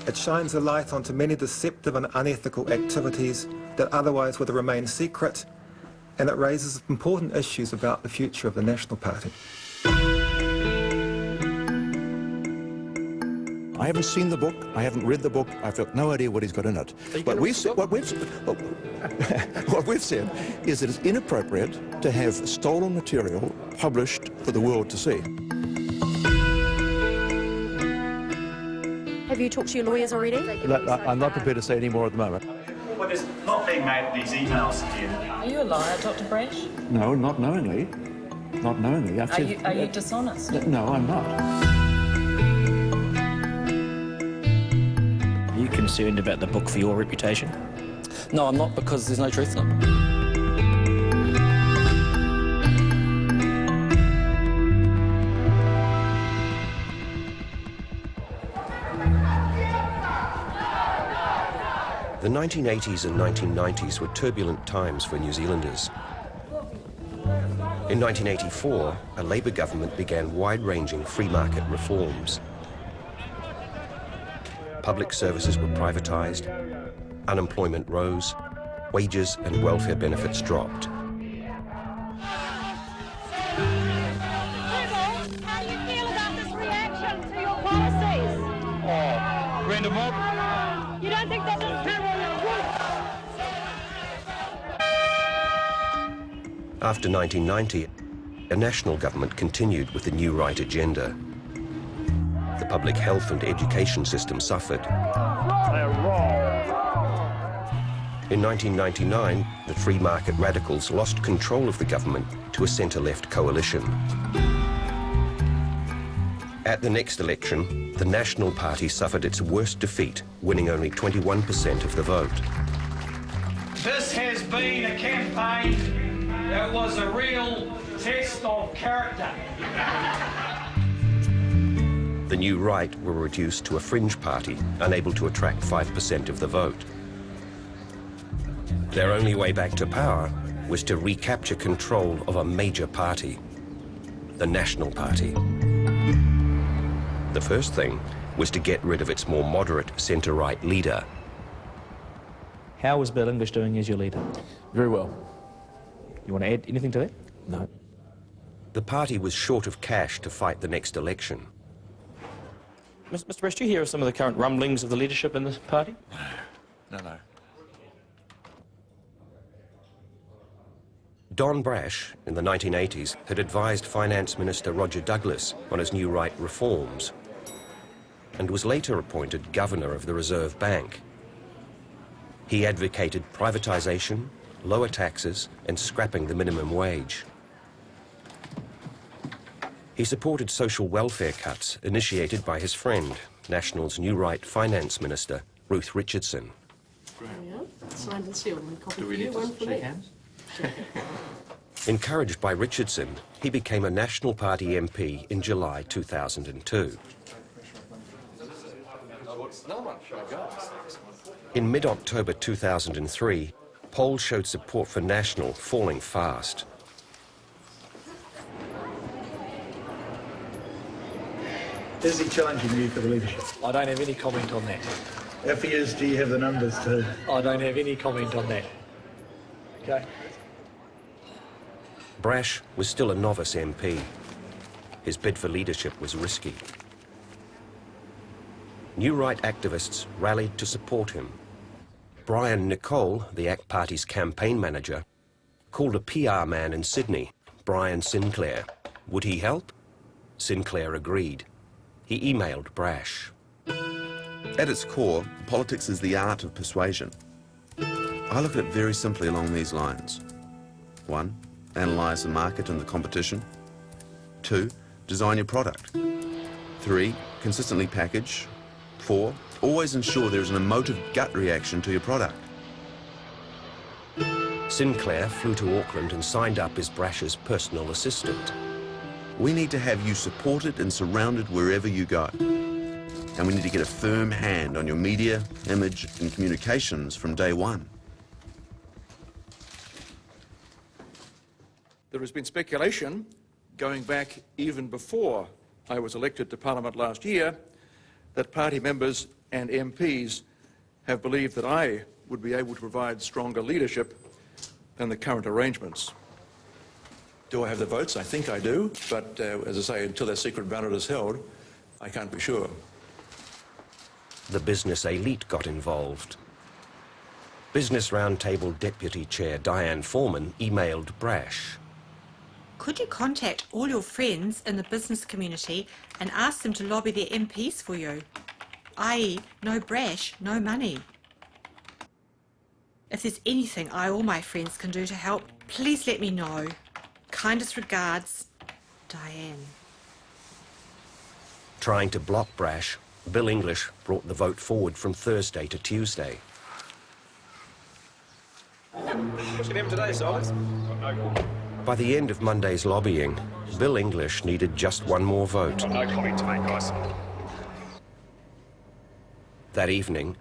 It shines a light onto many deceptive and unethical activities that otherwise would remain secret, and it raises important issues about the future of the National Party. I haven't seen the book, I haven't read the book, I've got no idea what he's got in it. But what we've said is that it's inappropriate to have stolen material published for the world to see. Have you talked to your lawyers already? No, I'm not prepared to say any more at the moment. Well, there's not being made these emails here. Are you a liar, Dr. Brash? No, not knowingly. Not knowingly. Are you dishonest? No, I'm not. Are you concerned about the book for your reputation? No, I'm not, because there's no truth in it. The 1980s and 1990s were turbulent times for New Zealanders. In 1984, a Labour government began wide-ranging free market reforms. Public services were privatised, unemployment rose, wages and welfare benefits dropped. How do you feel about this reaction to your policies? Brenda Mob. You don't think that is After 1990, a national government continued with the New Right agenda. The public health and education system suffered. In 1999, the free market radicals lost control of the government to a centre-left coalition. At the next election, the National Party suffered its worst defeat, winning only 21% of the vote. This has been a campaign that was a real test of character. The New Right were reduced to a fringe party, unable to attract 5% of the vote. Their only way back to power was to recapture control of a major party, the National Party. The first thing was to get rid of its more moderate centre-right leader. How is Bill English doing as your leader? Very well. You want to add anything to that? No. The party was short of cash to fight the next election. Mr. Brash, do you hear of some of the current rumblings of the leadership in the party? No. Don Brash, in the 1980s, had advised Finance Minister Roger Douglas on his New Right reforms and was later appointed Governor of the Reserve Bank. He advocated privatisation, lower taxes and scrapping the minimum wage. He supported social welfare cuts initiated by his friend, National's New Right Finance Minister, Ruth Richardson. Signed and sealed. One copy Do we for you, need to one for shake me. hands? Encouraged by Richardson, he became a National Party MP in July 2002. In mid-October 2003, polls showed support for National falling fast. Is he challenging you for the leadership? I don't have any comment on that. If he is, do you have the numbers to... I don't have any comment on that. Okay? Brash was still a novice MP. His bid for leadership was risky. New Right activists rallied to support him. Brian Nicole, the ACT Party's campaign manager, called a PR man in Sydney, Brian Sinclair. Would he help? Sinclair agreed. He emailed Brash. At its core, politics is the art of persuasion. I look at it very simply along these lines. 1, analyse the market and the competition. 2, design your product. 3, consistently package. 4, always ensure there is an emotive gut reaction to your product. Sinclair flew to Auckland and signed up as Brash's personal assistant. We need to have you supported and surrounded wherever you go. And we need to get a firm hand on your media, image and communications from day one. There has been speculation, going back even before I was elected to Parliament last year, that party members and MPs have believed that I would be able to provide stronger leadership than the current arrangements. Do I have the votes? I think I do, but as I say, until that secret ballot is held, I can't be sure. The business elite got involved. Business Roundtable Deputy Chair Diane Foreman emailed Brash. Could you contact all your friends in the business community and ask them to lobby their MPs for you? i.e., no Brash, no money. If there's anything I or my friends can do to help, please let me know. Kindest regards, Diane. Trying to block Brash, Bill English brought the vote forward from Thursday to Tuesday. What's your name today, Silas? By the end of Monday's lobbying, Bill English needed just one more vote. No comment to make, guys. That evening,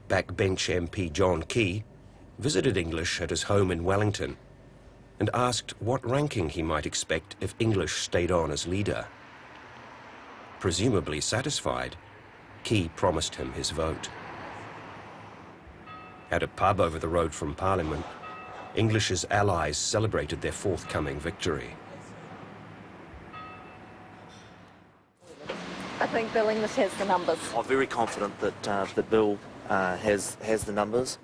backbench MP John Key visited English at his home in Wellington and asked what ranking he might expect if English stayed on as leader. Presumably satisfied, Key promised him his vote. At a pub over the road from Parliament, English's allies celebrated their forthcoming victory. I think Bill English has the numbers. I'm very confident that Bill has the numbers.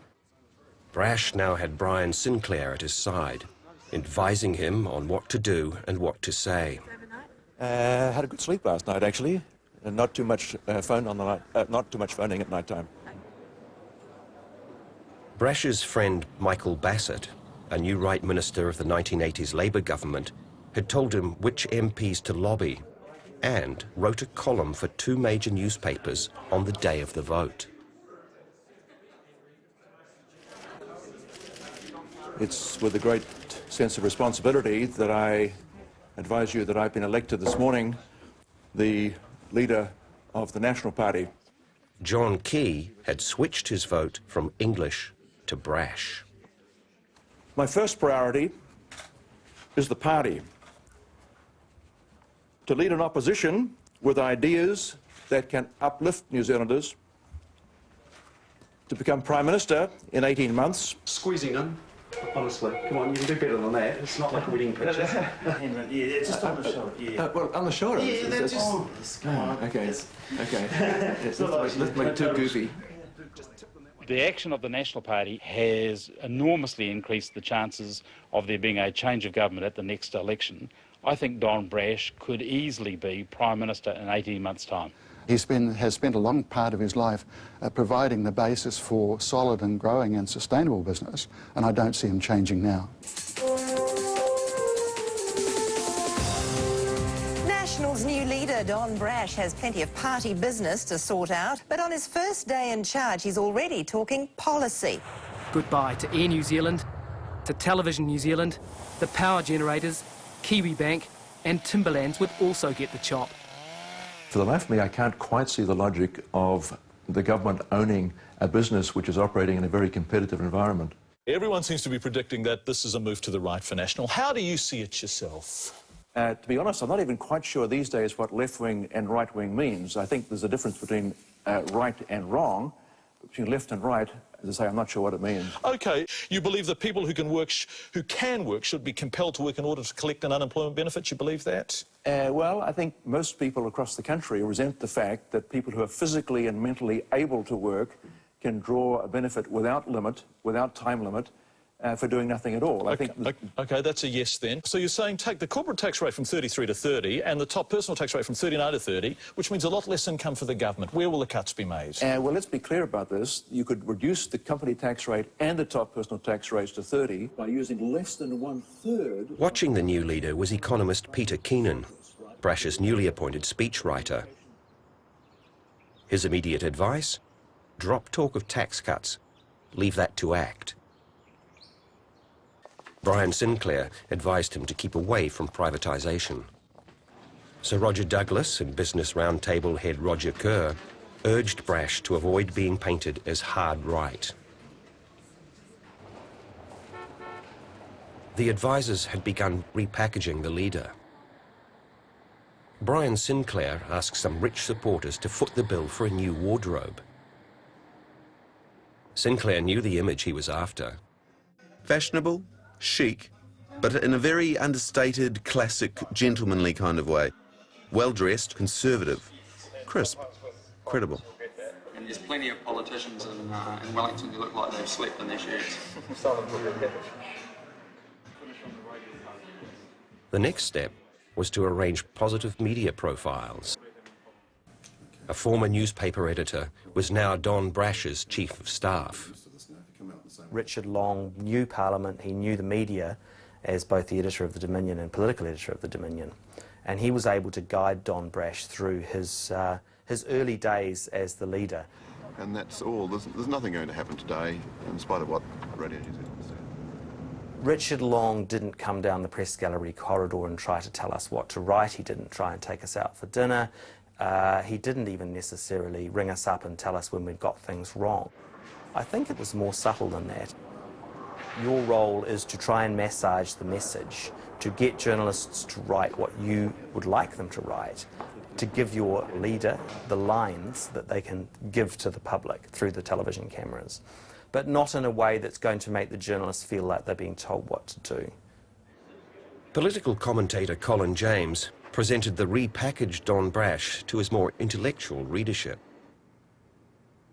Brash now had Brian Sinclair at his side, advising him on what to do and what to say. Had a good sleep last night, actually, and not too much not too much phoning at night time. Brash's friend Michael Bassett, a new right minister of the 1980s Labour government, had told him which MPs to lobby and wrote a column for 2 major newspapers on the day of the vote. It's with a great sense of responsibility that I advise you that I've been elected this morning the leader of the National Party. John Key had switched his vote from English to Brash. My first priority is the party. To lead an opposition with ideas that can uplift New Zealanders. To become Prime Minister in 18 months. Squeezing in, honestly. Come on, you can do better than that. It's not like a wedding picture. Yeah, it's just on the shoulder. Yeah. Well, on the shoulder? Yeah, that's just... Okay, okay. Let's make it too goofy. The action of the National Party has enormously increased the chances of there being a change of government at the next election. I think Don Brash could easily be Prime Minister in 18 months' time. He has spent a long part of his life providing the basis for solid and growing and sustainable business, and I don't see him changing now. National's new leader, Don Brash, has plenty of party business to sort out, but on his first day in charge, he's already talking policy. Goodbye to Air New Zealand, to Television New Zealand, the power generators, Kiwi Bank and Timberlands would also get the chop. For the life of me, I can't quite see the logic of the government owning a business which is operating in a very competitive environment. Everyone seems to be predicting that this is a move to the right for National. How do you see it yourself? To be honest, I'm not even quite sure these days what left-wing and right-wing means. I think there's a difference between right and wrong. Between left and right, as I say, I'm not sure what it means. OK, you believe that people who can work should be compelled to work in order to collect an unemployment benefit? You believe that? Well, I think most people across the country resent the fact that people who are physically and mentally able to work can draw a benefit without limit, without time limit, for doing nothing at all. Okay, OK, that's a yes then. So you're saying take the corporate tax rate from 33 to 30 and the top personal tax rate from 39 to 30, which means a lot less income for the government. Where will the cuts be made? Well, let's be clear about this. You could reduce the company tax rate and the top personal tax rates to 30 by using less than 1/3. Watching the new leader was economist Peter Keenan, Brash's newly appointed speechwriter. His immediate advice? Drop talk of tax cuts. Leave that to ACT. Brian Sinclair advised him to keep away from privatisation. Sir Roger Douglas and Business Roundtable head Roger Kerr urged Brash to avoid being painted as hard right. The advisers had begun repackaging the leader. Brian Sinclair asked some rich supporters to foot the bill for a new wardrobe. Sinclair knew the image he was after. Fashionable, chic, but in a very understated, classic, gentlemanly kind of way. Well-dressed, conservative, crisp, credible. And there's plenty of politicians in Wellington who look like they've slept in their shirts. The next step was to arrange positive media profiles. A former newspaper editor was now Don Brash's chief of staff. Richard Long knew Parliament, he knew the media as both the editor of the Dominion and political editor of the Dominion. And he was able to guide Don Brash through his early days as the leader. And that's all. There's nothing going to happen today, in spite of what Radio New Zealand said. Richard Long didn't come down the press gallery corridor and try to tell us what to write. He didn't try and take us out for dinner. He didn't even necessarily ring us up and tell us when we'd got things wrong. I think it was more subtle than that. Your role is to try and massage the message, to get journalists to write what you would like them to write, to give your leader the lines that they can give to the public through the television cameras, but not in a way that's going to make the journalists feel like they're being told what to do. Political commentator Colin James presented the repackaged Don Brash to his more intellectual readership.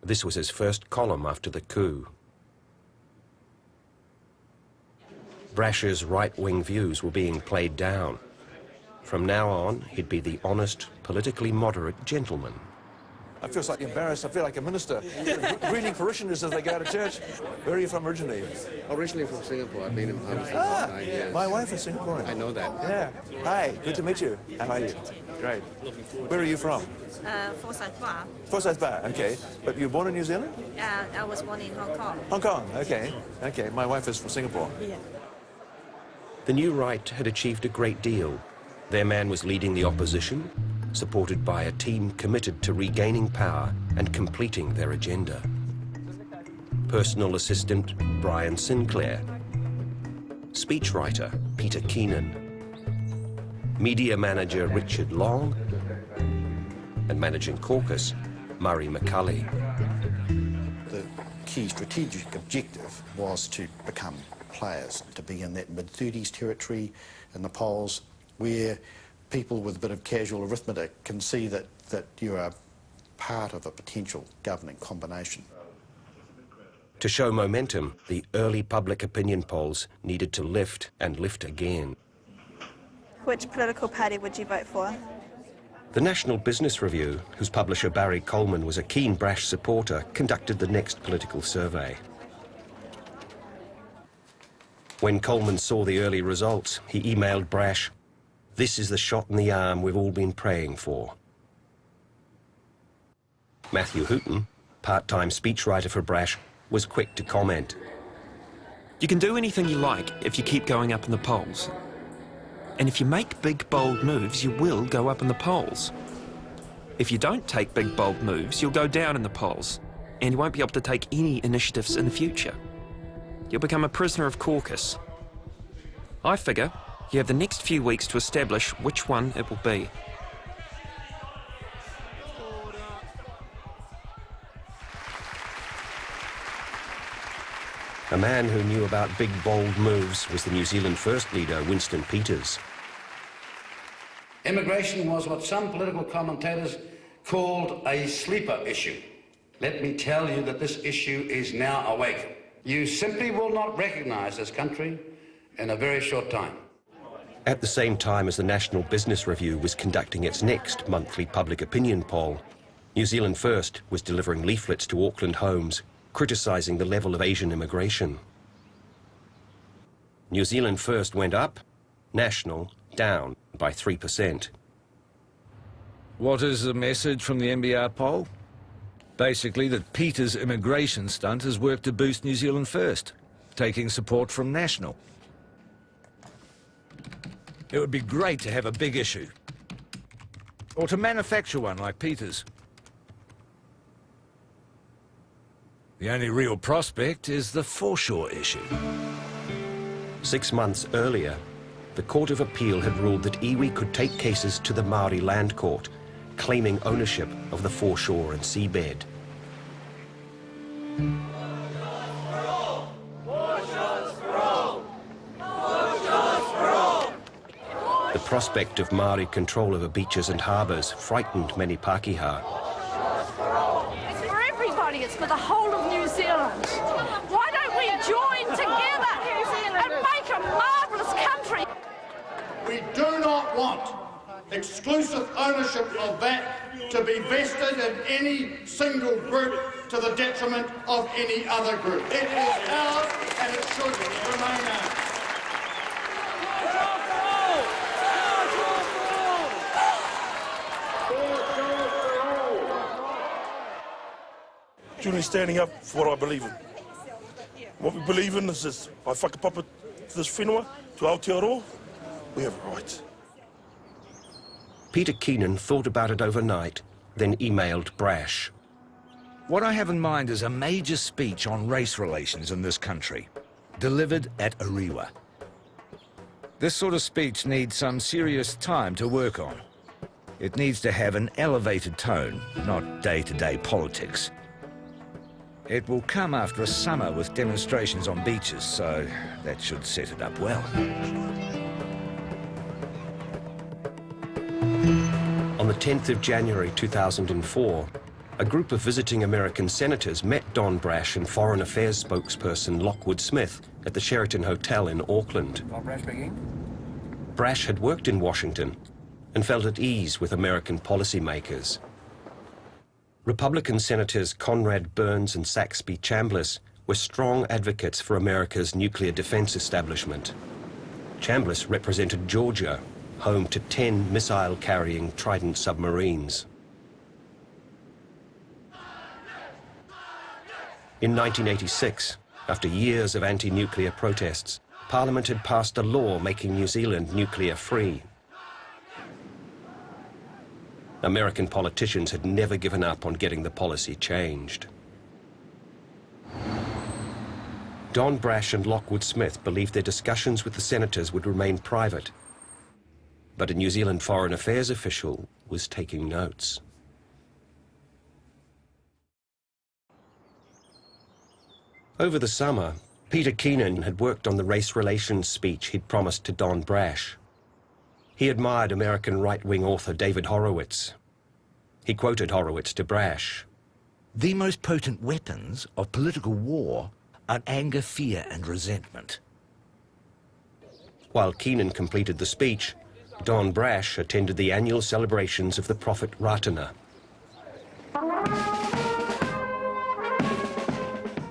This was his first column after the coup. Brash's right-wing views were being played down. From now on, he'd be the honest, politically moderate gentleman. I feel slightly embarrassed. I feel like a minister greeting parishioners as they go to church. Where are you from originally? Originally from Singapore. I've been in home for Ah, 9 years. my wife is Singaporean. I know that. Yeah. Hi, good to meet you. How are you? Great. Where are you from? Forsyth Bar. Forsyth Bar, okay. But you were born in New Zealand? I was born in Hong Kong. Hong Kong, okay. Okay, my wife is from Singapore. Yeah. The new right had achieved a great deal. Their man was leading the opposition, supported by a team committed to regaining power and completing their agenda. Personal assistant Brian Sinclair, speechwriter Peter Keenan, media manager Richard Long, and managing caucus Murray McCulley. The key strategic objective was to become players, to be in that mid-30s territory in the polls where people with a bit of casual arithmetic can see that you are part of a potential governing combination. To show momentum, the early public opinion polls needed to lift and lift again. Which political party would you vote for? The National Business Review, whose publisher Barry Coleman was a keen Brash supporter, conducted the next political survey. When Coleman saw the early results, he emailed Brash, "This is the shot in the arm we've all been praying for." Matthew Hooton, part-time speechwriter for Brash, was quick to comment. You can do anything you like if you keep going up in the polls. And if you make big, bold moves, you will go up in the polls. If you don't take big, bold moves, you'll go down in the polls, and you won't be able to take any initiatives in the future. You'll become a prisoner of caucus. I figure you have the next few weeks to establish which one it will be. A man who knew about big, bold moves was the New Zealand First leader, Winston Peters. Immigration was what some political commentators called a sleeper issue. Let me tell you that this issue is now awake. You simply will not recognise this country in a very short time. At the same time as the National Business Review was conducting its next monthly public opinion poll, New Zealand First was delivering leaflets to Auckland homes, criticising the level of Asian immigration. New Zealand First went up, National down by 3%. What is the message from the NBR poll? Basically that Peter's immigration stunt has worked to boost New Zealand First, taking support from National. It would be great to have a big issue, or to manufacture one like Peter's. The only real prospect is the foreshore issue. 6 months earlier, the Court of Appeal had ruled that iwi could take cases to the Māori Land Court, claiming ownership of the foreshore and seabed. The prospect of Māori control over beaches and harbours frightened many Pākehā. It's for everybody, it's for the whole of New Zealand. Why don't we join together and make a marvellous country? We do not want exclusive ownership of that to be vested in any single group to the detriment of any other group. It is ours and it should remain ours. Julie standing up for what I believe in. What we believe in is this: I whakapapa to this whenua, to Aotearoa, we have a right. Peter Keenan thought about it overnight, then emailed Brash. What I have in mind is a major speech on race relations in this country, delivered at Orewa. This sort of speech needs some serious time to work on. It needs to have an elevated tone, not day-to-day politics. It will come after a summer with demonstrations on beaches, so that should set it up well. On the 10th of January 2004, a group of visiting American senators met Don Brash and Foreign Affairs spokesperson Lockwood Smith at the Sheraton Hotel in Auckland. Brash had worked in Washington and felt at ease with American policymakers. Republican Senators Conrad Burns and Saxby Chambliss were strong advocates for America's nuclear defense establishment. Chambliss represented Georgia, home to 10 missile-carrying Trident submarines. In 1986, after years of anti-nuclear protests, Parliament had passed a law making New Zealand nuclear-free. American politicians had never given up on getting the policy changed. Don Brash and Lockwood Smith believed their discussions with the senators would remain private, but a New Zealand Foreign Affairs official was taking notes. Over the summer, Peter Keenan had worked on the race relations speech he'd promised to Don Brash. He admired American right-wing author David Horowitz. He quoted Horowitz to Brash. The most potent weapons of political war are anger, fear and resentment. While Keenan completed the speech, Don Brash attended the annual celebrations of the prophet Ratana.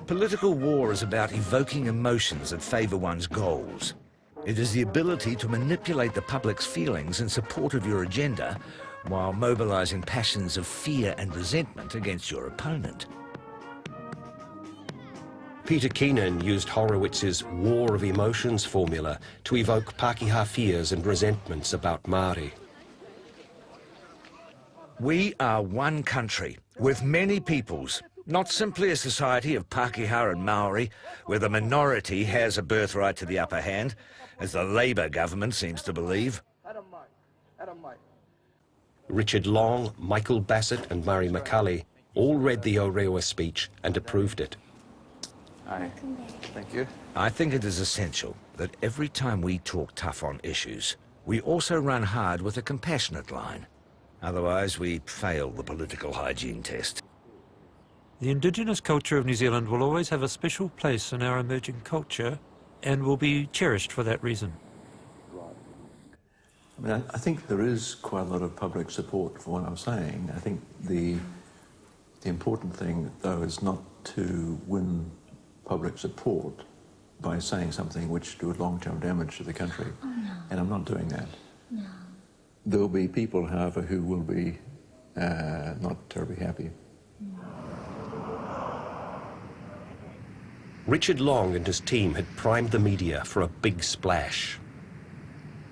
Political war is about evoking emotions that favour one's goals. It is the ability to manipulate the public's feelings in support of your agenda while mobilising passions of fear and resentment against your opponent. Peter Keenan used Horowitz's War of Emotions formula to evoke Pākehā fears and resentments about Māori. We are one country with many peoples, not simply a society of Pākehā and Maori, where the minority has a birthright to the upper hand, as the Labour government seems to believe. Richard Long, Michael Bassett and Murray McCulley all read the Orewa speech and approved it. Aye. Thank you. I think it is essential that every time we talk tough on issues, we also run hard with a compassionate line. Otherwise, we fail the political hygiene test. The Indigenous culture of New Zealand will always have a special place in our emerging culture and will be cherished for that reason. I mean, I think there is quite a lot of public support for what I'm saying. I think the important thing, though, is not to win public support by saying something which do long-term damage to the country. Oh, no. And I'm not doing that. No. There will be people, however, who will be not terribly happy. Richard Long and his team had primed the media for a big splash.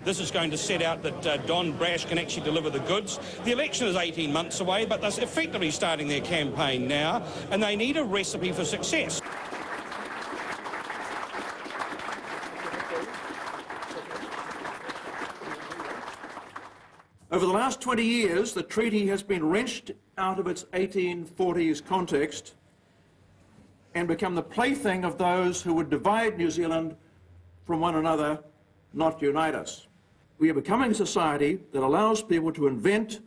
This is going to set out that Don Brash can actually deliver the goods. The election is 18 months away, but they're effectively starting their campaign now, and they need a recipe for success. Over the last 20 years, the treaty has been wrenched out of its 1840s context and become the plaything of those who would divide New Zealand from one another, not unite us. We are becoming a society that allows people to invent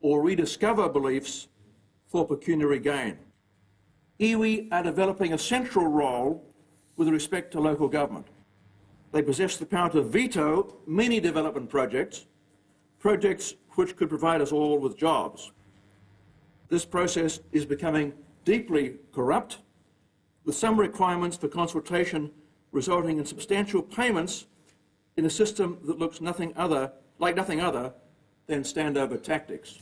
or rediscover beliefs for pecuniary gain. Iwi are developing a central role with respect to local government. They possess the power to veto many development projects which could provide us all with jobs. This process is becoming deeply corrupt, with some requirements for consultation resulting in substantial payments in a system that looks like nothing other than standover tactics.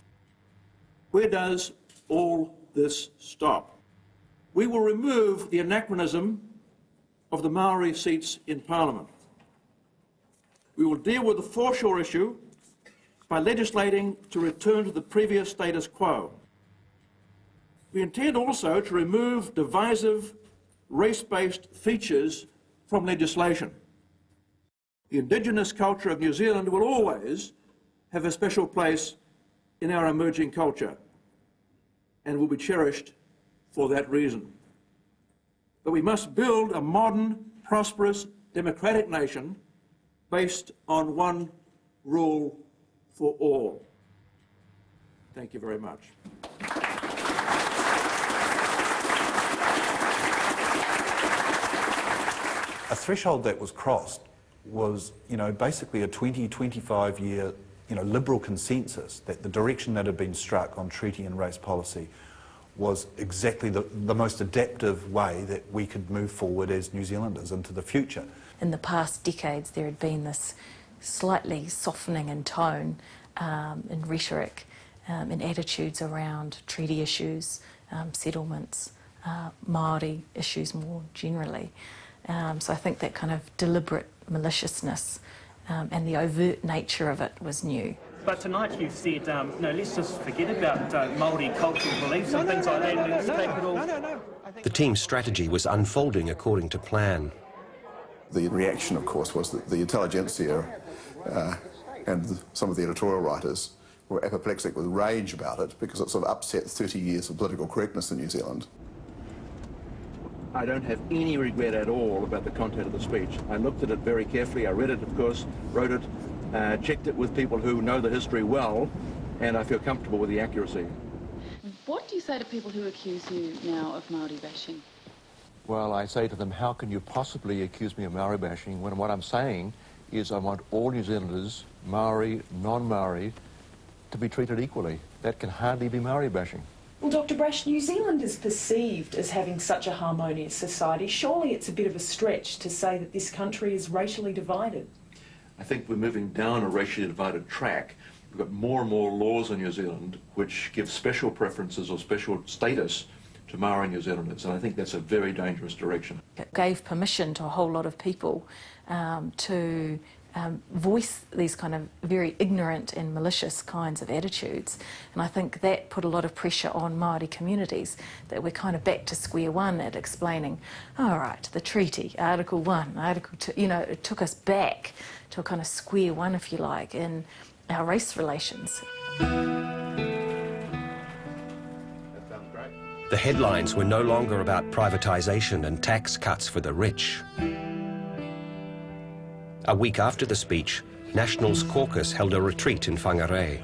Where does all this stop? We will remove the anachronism of the Maori seats in Parliament. We will deal with the foreshore issue by legislating to return to the previous status quo. We intend also to remove divisive, race-based features from legislation. The Indigenous culture of New Zealand will always have a special place in our emerging culture and will be cherished for that reason. But we must build a modern, prosperous, democratic nation based on one rule for all. Thank you very much. A threshold that was crossed was, basically a 20, 25-year, liberal consensus that the direction that had been struck on treaty and race policy was exactly the most adaptive way that we could move forward as New Zealanders into the future. In the past decades, there had been this slightly softening in tone, in rhetoric, in attitudes around treaty issues, settlements, Māori issues more generally. So I think that kind of deliberate maliciousness and the overt nature of it was new. But tonight you've said, let's just forget about Māori cultural beliefs and things like that, and let's take it all. The team's strategy was unfolding according to plan. The reaction, of course, was that the intelligentsia and some of the editorial writers were apoplectic with rage about it because it sort of upset 30 years of political correctness in New Zealand. I don't have any regret at all about the content of the speech. I looked at it very carefully. I read it, of course, wrote it, checked it with people who know the history well, and I feel comfortable with the accuracy. What do you say to people who accuse you now of Māori bashing? Well, I say to them, how can you possibly accuse me of Maori bashing when what I'm saying is I want all New Zealanders, Maori, non-Maori, to be treated equally. That can hardly be Maori bashing. Well, Dr. Brash, New Zealand is perceived as having such a harmonious society. Surely it's a bit of a stretch to say that this country is racially divided. I think we're moving down a racially divided track. We've got more and more laws in New Zealand which give special preferences or special status to Maori New Zealanders, and I think that's a very dangerous direction. It gave permission to a whole lot of people to voice these kind of very ignorant and malicious kinds of attitudes, and I think that put a lot of pressure on Māori communities, that we're kind of back to square one at explaining, all right, the treaty, Article 1, Article 2, it took us back to a kind of square one, if you like, in our race relations. The headlines were no longer about privatisation and tax cuts for the rich. A week after the speech, Nationals caucus held a retreat in Whangarei.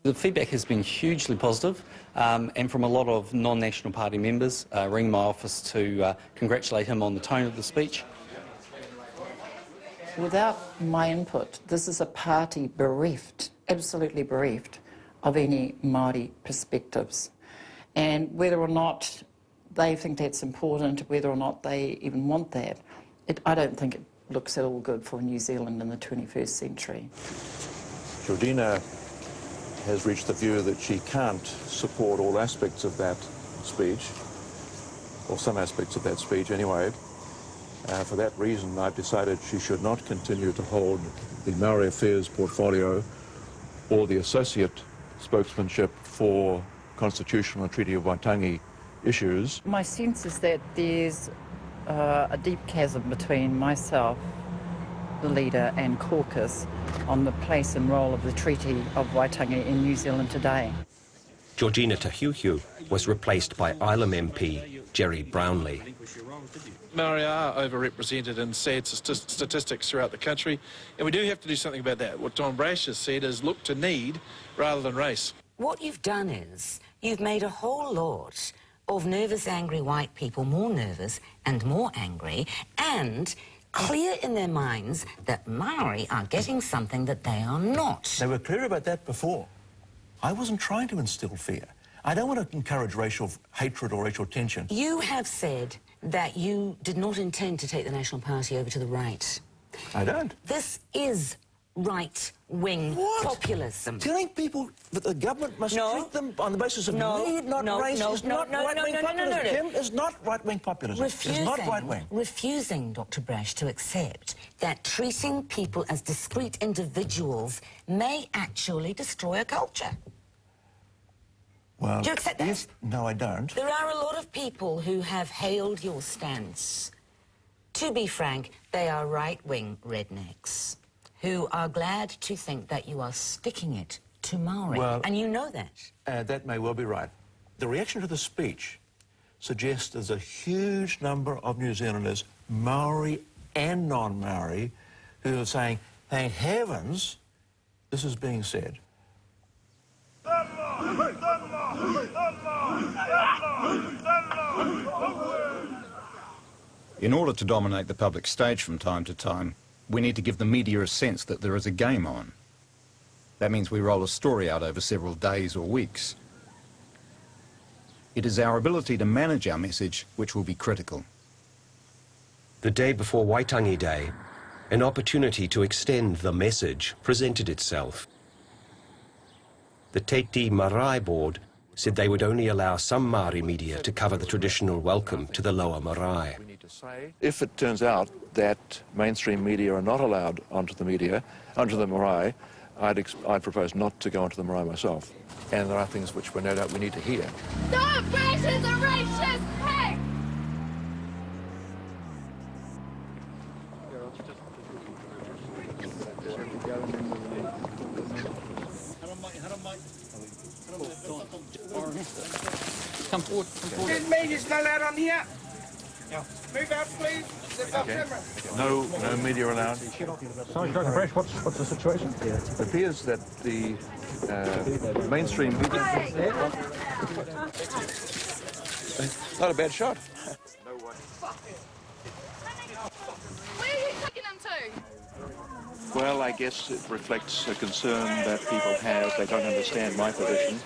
The feedback has been hugely positive, and from a lot of non-National Party members ringing my office to congratulate him on the tone of the speech. Without my input, this is a party bereft, absolutely bereft, of any Māori perspectives. And whether or not they think that's important, whether or not they even want that, I don't think it looks at all good for New Zealand in the 21st century. Georgina has reached the view that she can't support all aspects of that speech, or some aspects of that speech anyway. For that reason, I've decided she should not continue to hold the Maori Affairs portfolio or the associate spokesmanship for constitutional and Treaty of Waitangi issues. My sense is that there's a deep chasm between myself, the leader, and caucus on the place and role of the Treaty of Waitangi in New Zealand today. Georgina Toughening was replaced by Ilam MP Jerry Brownlee. Maori are overrepresented in sad statistics throughout the country, and we do have to do something about that. What Don Brash has said is look to need rather than race. What you've done is you've made a whole lot of nervous, angry white people more nervous and more angry, and clear in their minds that Maori are getting something that they are not. They were clear about that before. I wasn't trying to instill fear. I don't want to encourage racial hatred or racial tension. You have said that you did not intend to take the National Party over to the right. I don't. This is right-wing populism. Telling people that the government must treat them on the basis of need, not race, is not right-wing populism. Kim, it's not right-wing populism. It's not right-wing. Refusing, Dr. Brash, to accept that treating people as discrete individuals may actually destroy a culture. Well, do you accept that? Yes, no, I don't. There are a lot of people who have hailed your stance. To be frank, they are right-wing rednecks who are glad to think that you are sticking it to Maori, and you know that. That may well be right. The reaction to the speech suggests there's a huge number of New Zealanders, Maori and non-Maori, who are saying, thank heavens this is being said. In order to dominate the public stage from time to time, we need to give the media a sense that there is a game on. That means we roll a story out over several days or weeks. It is our ability to manage our message which will be critical. The day before Waitangi Day, an opportunity to extend the message presented itself. The Te Ti Marae Board said they would only allow some Māori media to cover the traditional welcome to the lower marae. If it turns out that mainstream media are not allowed onto the marae, I'd propose not to go onto the marae myself. And there are things which no doubt we need to hear. Don Brash is a racist pig! Come forward, come forward. There's media's not allowed on here. Move out, please. Okay. No media allowed. Sorry, Dr. Brash, what's the situation? It appears that the mainstream media... Not a bad shot. Where are you taking them to? Well, I guess it reflects a concern that people have. They don't understand my position.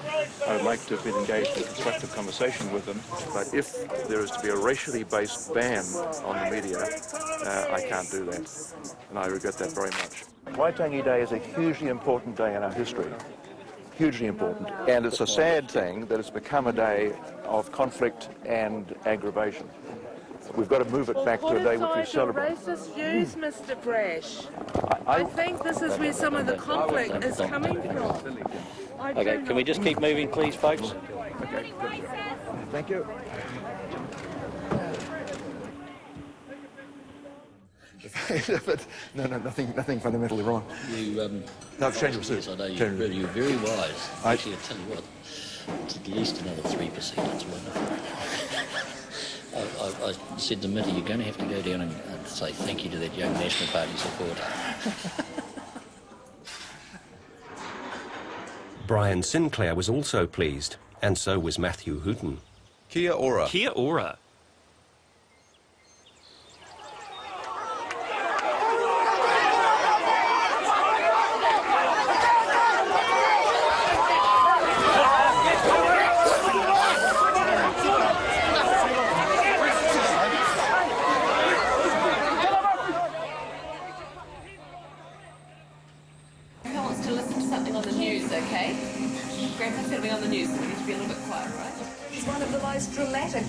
I would like to have been engaged in a constructive conversation with them. But if there is to be a racially based ban on the media, I can't do that. And I regret that very much. Waitangi Day is a hugely important day in our history. Hugely important. And it's a sad thing that it's become a day of conflict and aggravation. We've got to move it back to a day which we celebrate. Racist views, Mr. Brash. I think this is where some of the conflict is coming from. Okay, can we just keep moving, please, folks? Okay. Thank you. But no, nothing fundamentally wrong. You, no, I've changed my suit. Yes, I know you're very wise. Actually, I tell you what, it's at least another 3%. That's wonderful. I said to Mitty, you're going to have to go down and say thank you to that young National Party support. Brian Sinclair was also pleased, and so was Matthew Hooton. Kia ora. Kia ora.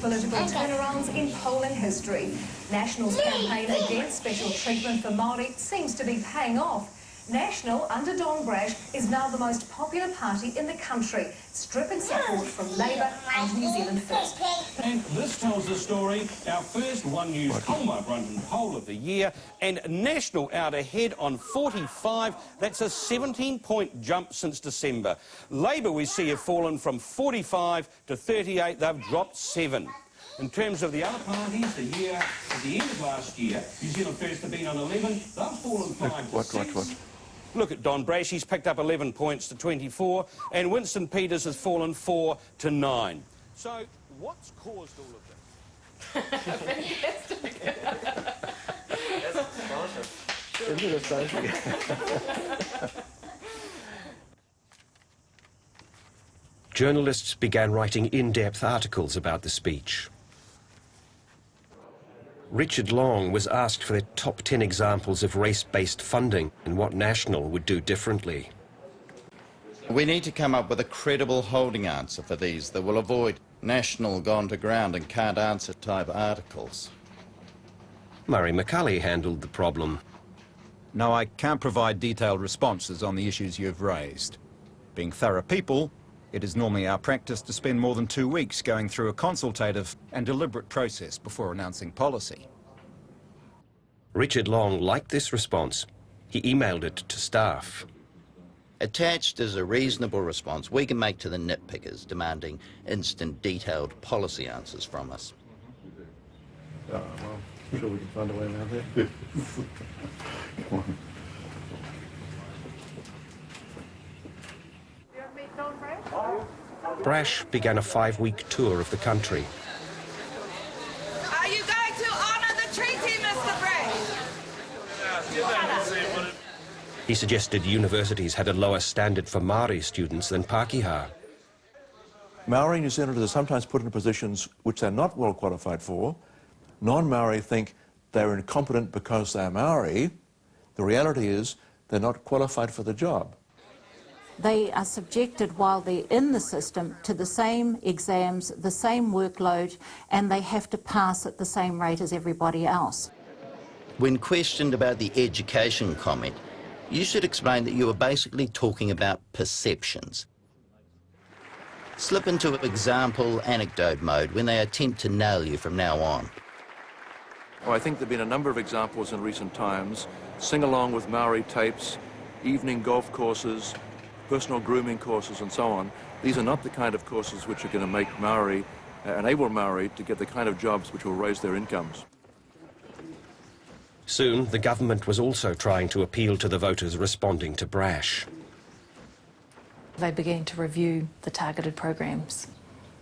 Political turnarounds in polling history. National's campaign against special treatment for Māori seems to be paying off. National, under Don Brash, is now the most popular party in the country, stripping support from Labour and New Zealand First. And this tells the story, our first One News Coal Brunton poll of the year, and National out ahead on 45. That's a 17-point jump since December. Labour, we see, have fallen from 45 to 38. They've dropped 7. In terms of the other parties, at the end of last year, New Zealand First have been on 11. They've fallen 5 to 6. Look at Don Brash, he's picked up 11 points to 24, and Winston Peters has fallen 4 to 9. So, what's caused all of this? Fantastic. Isn't it astonishing? Journalists began writing in-depth articles about the speech. Richard Long was asked for the top 10 examples of race-based funding and what National would do differently. We need to come up with a credible holding answer for these that will avoid National gone to ground and can't answer type articles. Murray McCulley handled the problem. No, I can't provide detailed responses on the issues you've raised. Being thorough people, it is normally our practice to spend more than 2 weeks going through a consultative and deliberate process before announcing policy. Richard Long liked this response. He emailed it to staff. Attached is a reasonable response we can make to the nitpickers demanding instant, detailed policy answers from us. Well, I'm sure we can find a way around that. Come on. Brash began a 5-week tour of the country. Are you going to honour the treaty, Mr. Brash? He suggested universities had a lower standard for Māori students than Pākehā. Maori New Zealanders are sometimes put in positions which they're not well qualified for. Non-Maori think they're incompetent because they're Maori. The reality is they're not qualified for the job. They are subjected while they're in the system to the same exams, the same workload, and they have to pass at the same rate as everybody else. When questioned about the education comment, you should explain that you were basically talking about perceptions. Slip into example anecdote mode when they attempt to nail you from now on. Oh, I think there have been a number of examples in recent times. Sing-along with Maori tapes, evening golf courses, personal grooming courses and so on. These are not the kind of courses which are going to make Maori, enable Maori to get the kind of jobs which will raise their incomes. Soon, the government was also trying to appeal to the voters responding to Brash. They began to review the targeted programs.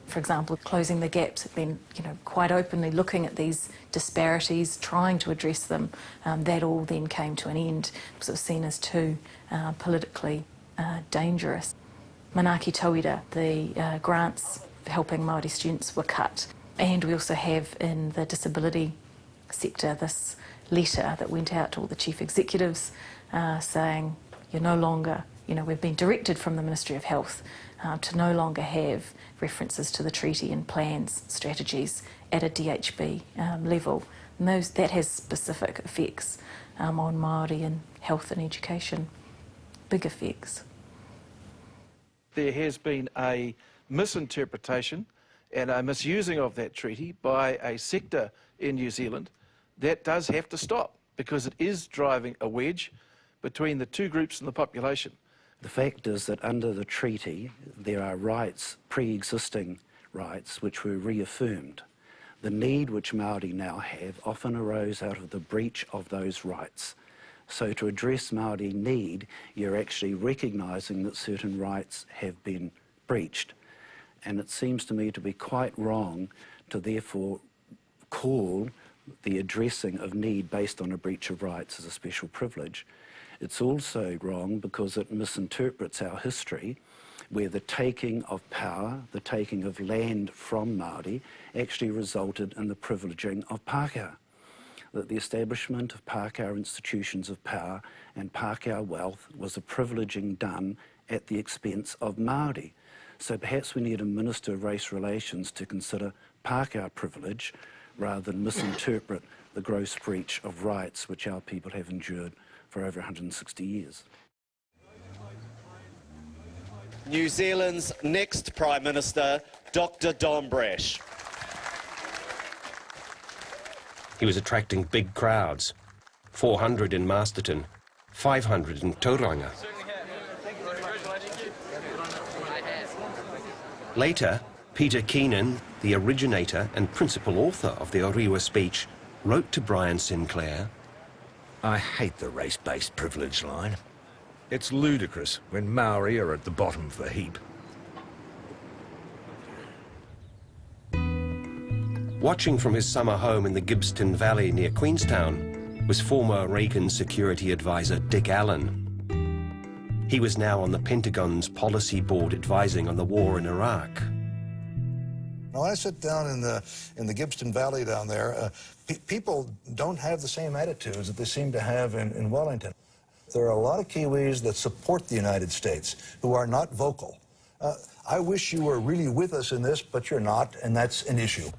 For example, closing the gaps had been, quite openly looking at these disparities, trying to address them. That all then came to an end because it was seen as too politically dangerous. Manaaki Tauira, the grants for helping Māori students were cut. And we also have in the disability sector this letter that went out to all the chief executives saying you're no longer, we've been directed from the Ministry of Health to no longer have references to the treaty and plans, strategies at a DHB level. And that has specific effects on Māori in health and education. Big effects. There has been a misinterpretation and a misusing of that treaty by a sector in New Zealand. That does have to stop because it is driving a wedge between the two groups in the population. The fact is that under the treaty there are rights, pre-existing rights, which were reaffirmed. The need which Māori now have often arose out of the breach of those rights. So to address Māori need, you're actually recognising that certain rights have been breached. And it seems to me to be quite wrong to therefore call the addressing of need based on a breach of rights as a special privilege. It's also wrong because it misinterprets our history, where the taking of power, the taking of land from Māori, actually resulted in the privileging of Pākehā. That the establishment of Pākehā institutions of power and Pākehā wealth was a privileging done at the expense of Māori. So perhaps we need a Minister of Race Relations to consider Pākehā privilege rather than misinterpret the gross breach of rights which our people have endured for over 160 years. New Zealand's next Prime Minister, Dr. Don Brash. He was attracting big crowds, 400 in Masterton, 500 in Tauranga. Later, Peter Keenan, the originator and principal author of the Orewa speech, wrote to Brian Sinclair, "I hate the race-based privilege line. It's ludicrous when Maori are at the bottom of the heap." Watching from his summer home in the Gibbston Valley near Queenstown was former Reagan security advisor Dick Allen. He was now on the Pentagon's policy board advising on the war in Iraq. When I sit down in the Gibbston Valley down there, people don't have the same attitudes that they seem to have in Wellington. There are a lot of Kiwis that support the United States who are not vocal. I wish you were really with us in this, but you're not, and that's an issue.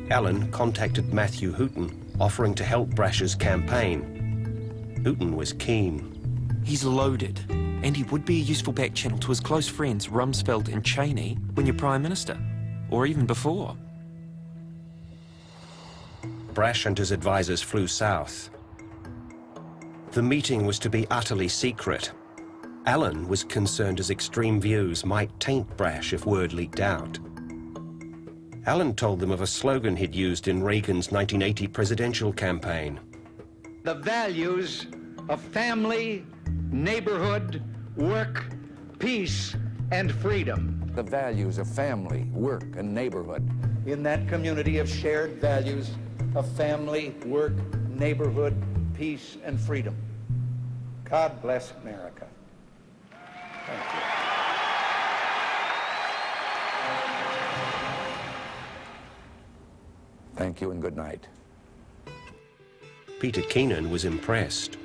Allen contacted Matthew Hooton, offering to help Brash's campaign. Hooton was keen. He's loaded, and he would be a useful back channel to his close friends Rumsfeld and Cheney when you're Prime Minister, or even before. Brash and his advisors flew south. The meeting was to be utterly secret. Allen was concerned his extreme views might taint Brash if word leaked out. Allen told them of a slogan he'd used in Reagan's 1980 presidential campaign. The values of family, neighborhood, work, peace, and freedom. The values of family, work, and neighborhood. In that community of shared values of family, work, neighborhood, peace, and freedom. God bless America. Thank you. Thank you and good night. Peter Keenan was impressed.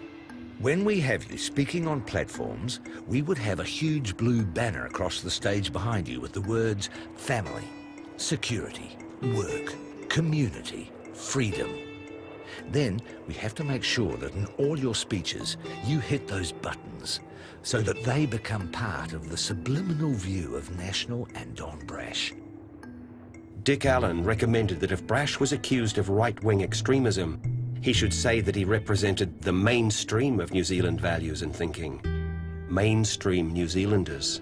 When we have you speaking on platforms, we would have a huge blue banner across the stage behind you with the words family, security, work, community, freedom. Then we have to make sure that in all your speeches you hit those buttons so that they become part of the subliminal view of National and Don Brash. Dick Allen recommended that if Brash was accused of right-wing extremism, he should say that he represented the mainstream of New Zealand values and thinking. Mainstream New Zealanders.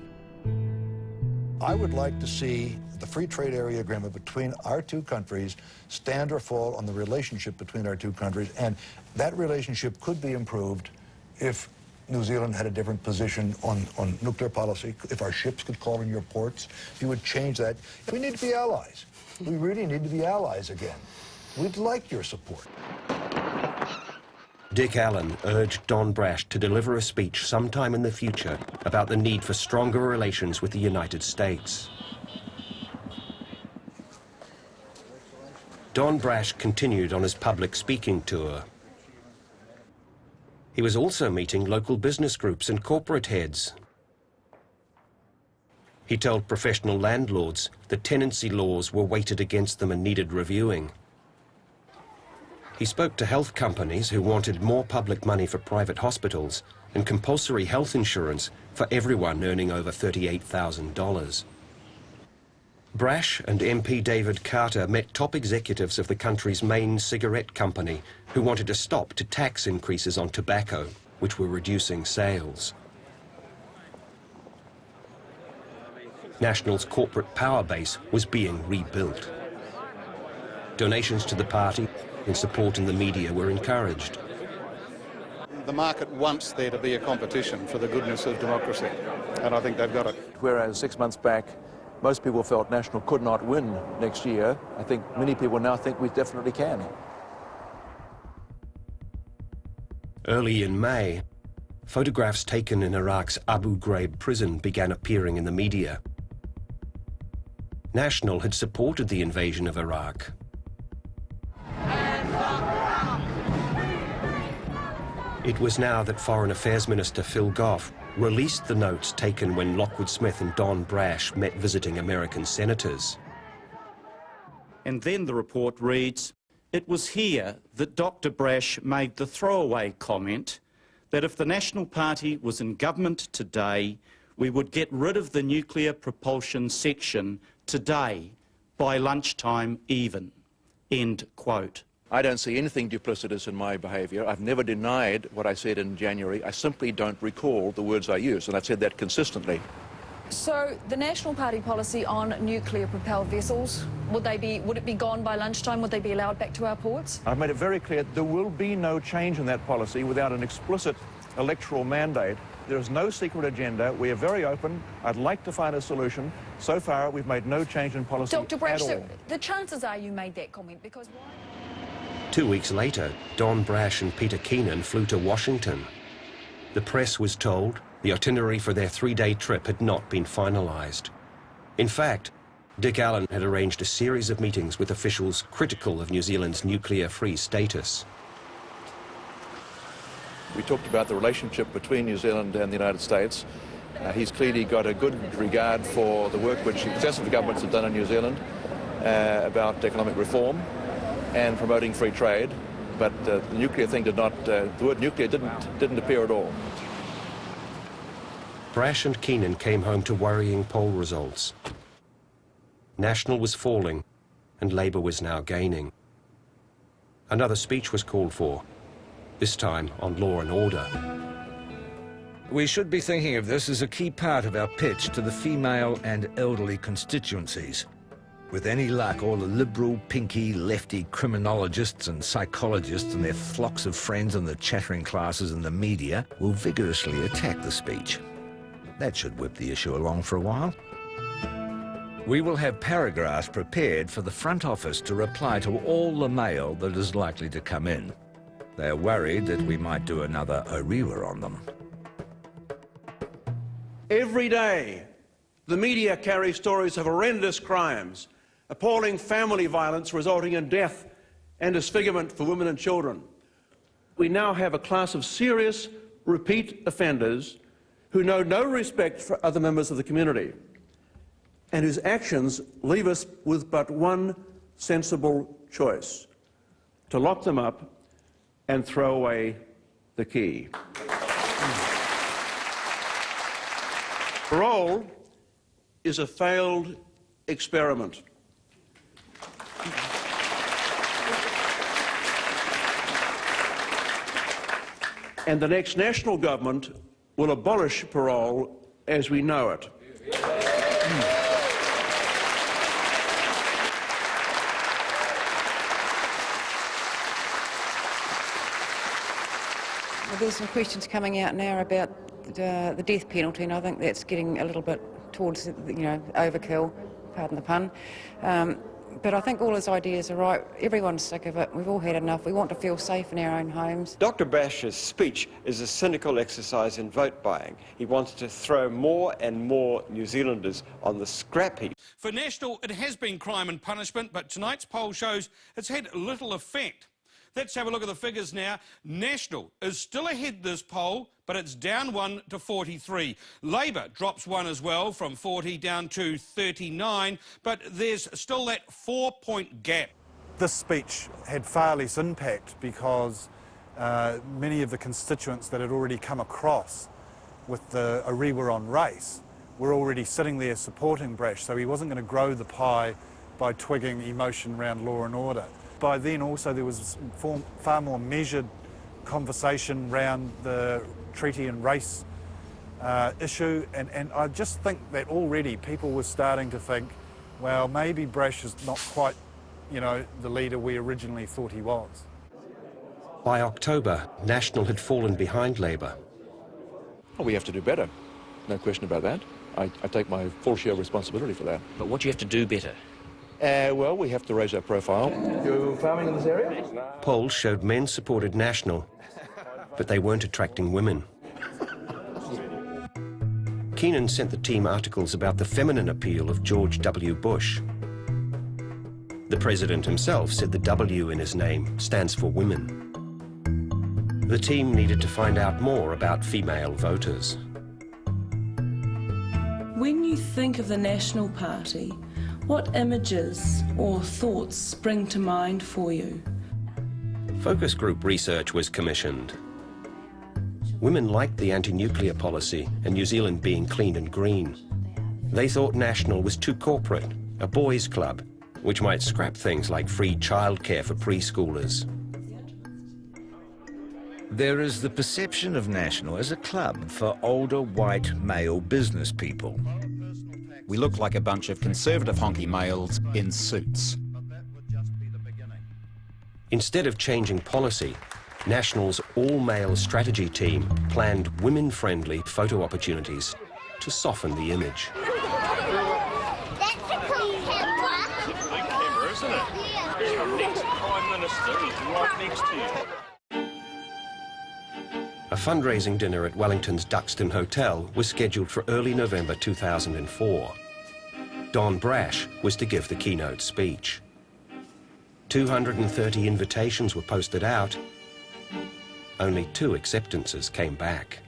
I would like to see the free trade area agreement between our two countries stand or fall on the relationship between our two countries, and that relationship could be improved if New Zealand had a different position on nuclear policy, if our ships could call in your ports, if you would change that. We need to be allies. We really need to be allies again. We'd like your support. Dick Allen urged Don Brash to deliver a speech sometime in the future about the need for stronger relations with the United States. Don Brash continued on his public speaking tour. He was also meeting local business groups and corporate heads. He told professional landlords that tenancy laws were weighted against them and needed reviewing. He spoke to health companies who wanted more public money for private hospitals and compulsory health insurance for everyone earning over $38,000. Brash and MP David Carter met top executives of the country's main cigarette company who wanted a stop to tax increases on tobacco, which were reducing sales. National's corporate power base was being rebuilt. Donations to the party and support in the media were encouraged. The market wants there to be a competition for the goodness of democracy, and I think they've got it. Whereas 6 months back, most people felt National could not win next year, I think many people now think we definitely can. Early in May, photographs taken in Iraq's Abu Ghraib prison began appearing in the media. National had supported the invasion of Iraq. It was now that Foreign Affairs Minister Phil Goff released the notes taken when Lockwood Smith and Don Brash met visiting American senators. And then the report reads, "It was here that Dr. Brash made the throwaway comment that if the National Party was in government today, we would get rid of the nuclear propulsion section today, by lunchtime even. End quote. I don't see anything duplicitous in my behaviour. I've never denied what I said in January. I simply don't recall the words I used, and I've said that consistently. So the National Party policy on nuclear-propelled vessels, would it be gone by lunchtime? Would they be allowed back to our ports? I've made it very clear there will be no change in that policy without an explicit electoral mandate. There is no secret agenda. We are very open. I'd like to find a solution. So far, we've made no change in policy Dr. Brash, at all. the chances are you made that comment because why? 2 weeks later, Don Brash and Peter Keenan flew to Washington. The press was told the itinerary for their 3-day trip had not been finalised. In fact, Dick Allen had arranged a series of meetings with officials critical of New Zealand's nuclear-free status. We talked about the relationship between New Zealand and the United States. He's clearly got a good regard for the work which successive governments have done in New Zealand about economic reform and promoting free trade, but the nuclear thing did not, the word nuclear didn't appear at all. Brash and Keenan came home to worrying poll results. National was falling, and Labour was now gaining. Another speech was called for, this time on law and order. We should be thinking of this as a key part of our pitch to the female and elderly constituencies. With any luck, all the liberal, pinky, lefty criminologists and psychologists and their flocks of friends in the chattering classes and the media will vigorously attack the speech. That should whip the issue along for a while. We will have paragraphs prepared for the front office to reply to all the mail that is likely to come in. They are worried that we might do another Orewa on them. Every day, the media carry stories of horrendous crimes, appalling family violence resulting in death and disfigurement for women and children. We now have a class of serious repeat offenders who know no respect for other members of the community and whose actions leave us with but one sensible choice: to lock them up and throw away the key. Parole is a failed experiment. And the next national government will abolish parole as we know it. Well, there's some questions coming out now about the death penalty, and I think that's getting a little bit towards, overkill, pardon the pun. But I think all his ideas are right. Everyone's sick of it. We've all had enough. We want to feel safe in our own homes. Dr. Brash's speech is a cynical exercise in vote buying. He wants to throw more and more New Zealanders on the scrap heap. For National, it has been crime and punishment, but tonight's poll shows it's had little effect. Let's have a look at the figures now. National is still ahead this poll, but it's down 1 to 43. Labour drops 1 as well, from 40 down to 39, but there's still that 4-point gap. This speech had far less impact because many of the constituents that had already come across with the Orewa on race were already sitting there supporting Brash, so he wasn't going to grow the pie by twigging emotion around law and order. By then also there was far more measured conversation around the treaty and race issue, and I just think that already people were starting to think, well, maybe Brash is not quite, the leader we originally thought he was. By October, National had fallen behind Labour. Well, we have to do better, no question about that. I take my full share of responsibility for that. But what do you have to do better? Well, we have to raise our profile. You're farming in this area? Polls showed men supported National, but they weren't attracting women. Keenan sent the team articles about the feminine appeal of George W. Bush. The president himself said the W in his name stands for women. The team needed to find out more about female voters. When you think of the National Party, what images or thoughts spring to mind for you? Focus group research was commissioned. Women liked the anti-nuclear policy and New Zealand being clean and green. They thought National was too corporate, a boys' club, which might scrap things like free childcare for preschoolers. There is the perception of National as a club for older white male business people. We look like a bunch of conservative honky males in suits. Instead of changing policy, National's all-male strategy team planned women-friendly photo opportunities to soften the image. That's a cool camera. Big camera, isn't it? Yeah. Your next Prime Minister is right next to you. A fundraising dinner at Wellington's Duxton Hotel was scheduled for early November 2004. Don Brash was to give the keynote speech. 230 invitations were posted out. Only 2 acceptances came back.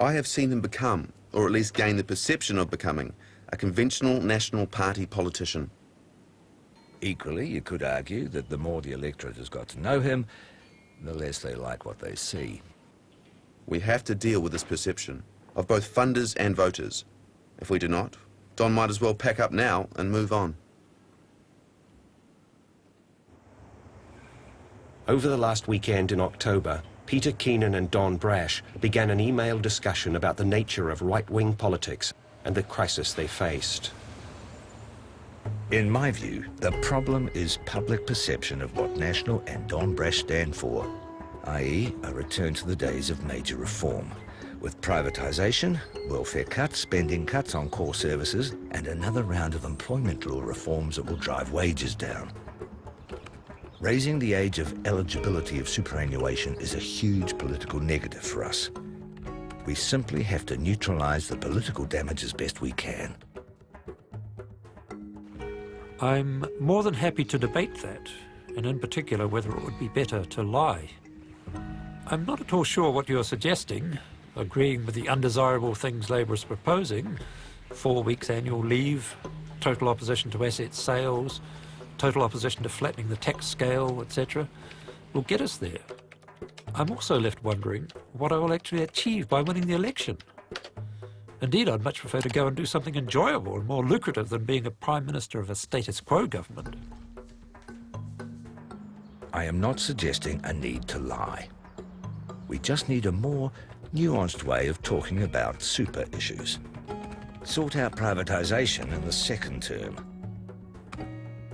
I have seen him become, or at least gain the perception of becoming, a conventional National Party politician. Equally, you could argue that the more the electorate has got to know him, the less they like what they see. We have to deal with this perception of both funders and voters. If we do not, Don might as well pack up now and move on. Over the last weekend in October, Peter Keenan and Don Brash began an email discussion about the nature of right-wing politics and the crisis they faced. In my view, the problem is public perception of what National and Don Brash stand for, i.e. a return to the days of major reform, with privatisation, welfare cuts, spending cuts on core services, and another round of employment law reforms that will drive wages down. Raising the age of eligibility of superannuation is a huge political negative for us. We simply have to neutralise the political damage as best we can. I'm more than happy to debate that, and in particular whether it would be better to lie. I'm not at all sure what you're suggesting, agreeing with the undesirable things Labour is proposing, 4 weeks annual leave, total opposition to asset sales, total opposition to flattening the tax scale, etc., will get us there. I'm also left wondering what I will actually achieve by winning the election. Indeed, I'd much prefer to go and do something enjoyable and more lucrative than being a Prime Minister of a status quo government. I am not suggesting a need to lie. We just need a more nuanced way of talking about super issues. Sort out privatisation in the second term.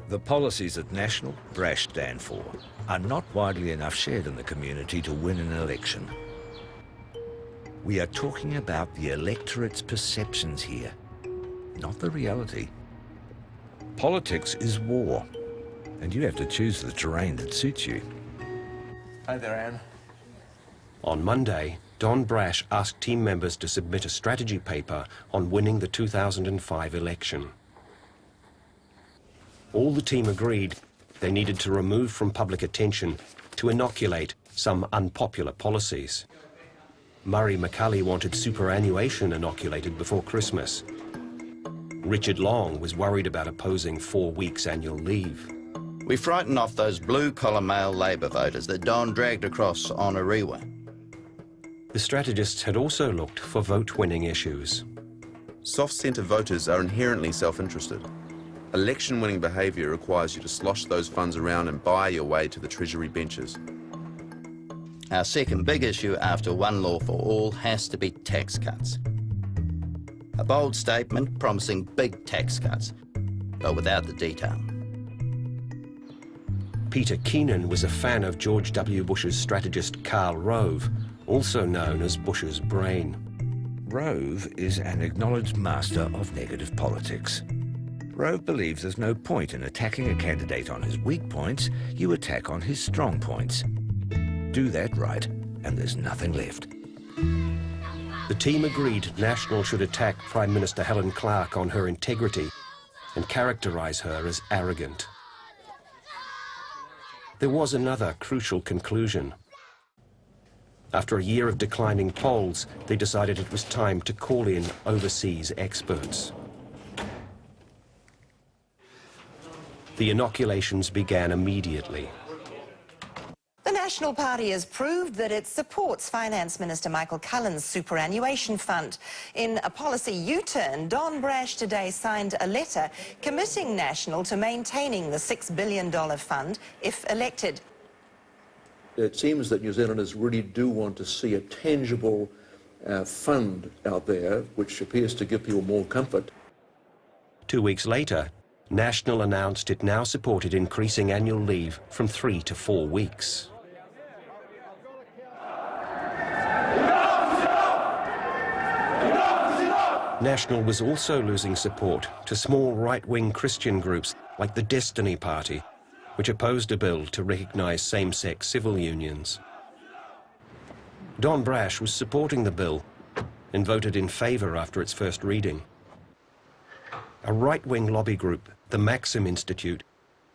The policies that National Brash stand for are not widely enough shared in the community to win an election. We are talking about the electorate's perceptions here, not the reality. Politics is war, and you have to choose the terrain that suits you. Hi there, Anne. On Monday, Don Brash asked team members to submit a strategy paper on winning the 2005 election. All the team agreed they needed to remove from public attention to inoculate some unpopular policies. Murray McCulley wanted superannuation inoculated before Christmas. Richard Long was worried about opposing 4 weeks annual leave. We frightened off those blue-collar male Labour voters that Don dragged across on Orewa. The strategists had also looked for vote-winning issues. Soft-centre voters are inherently self-interested. Election-winning behaviour requires you to slosh those funds around and buy your way to the Treasury benches. Our second big issue after one law for all has to be tax cuts. A bold statement promising big tax cuts, but without the detail. Peter Keenan was a fan of George W. Bush's strategist Karl Rove, also known as Bush's brain. Rove is an acknowledged master of negative politics. Rove believes there's no point in attacking a candidate on his weak points. You attack on his strong points. Do that right, and there's nothing left. The team agreed National should attack Prime Minister Helen Clark on her integrity and characterise her as arrogant. There was another crucial conclusion. After a year of declining polls, they decided it was time to call in overseas experts. The inoculations began immediately. The National Party has proved that it supports Finance Minister Michael Cullen's superannuation fund. In a policy U-turn, Don Brash today signed a letter committing National to maintaining the $6 billion fund if elected. It seems that New Zealanders really do want to see a tangible fund out there which appears to give people more comfort. 2 weeks later, National announced it now supported increasing annual leave from 3 to 4 weeks. National was also losing support to small right-wing Christian groups like the Destiny Party, which opposed a bill to recognise same-sex civil unions. Don Brash was supporting the bill and voted in favour after its first reading. A right-wing lobby group, the Maxim Institute,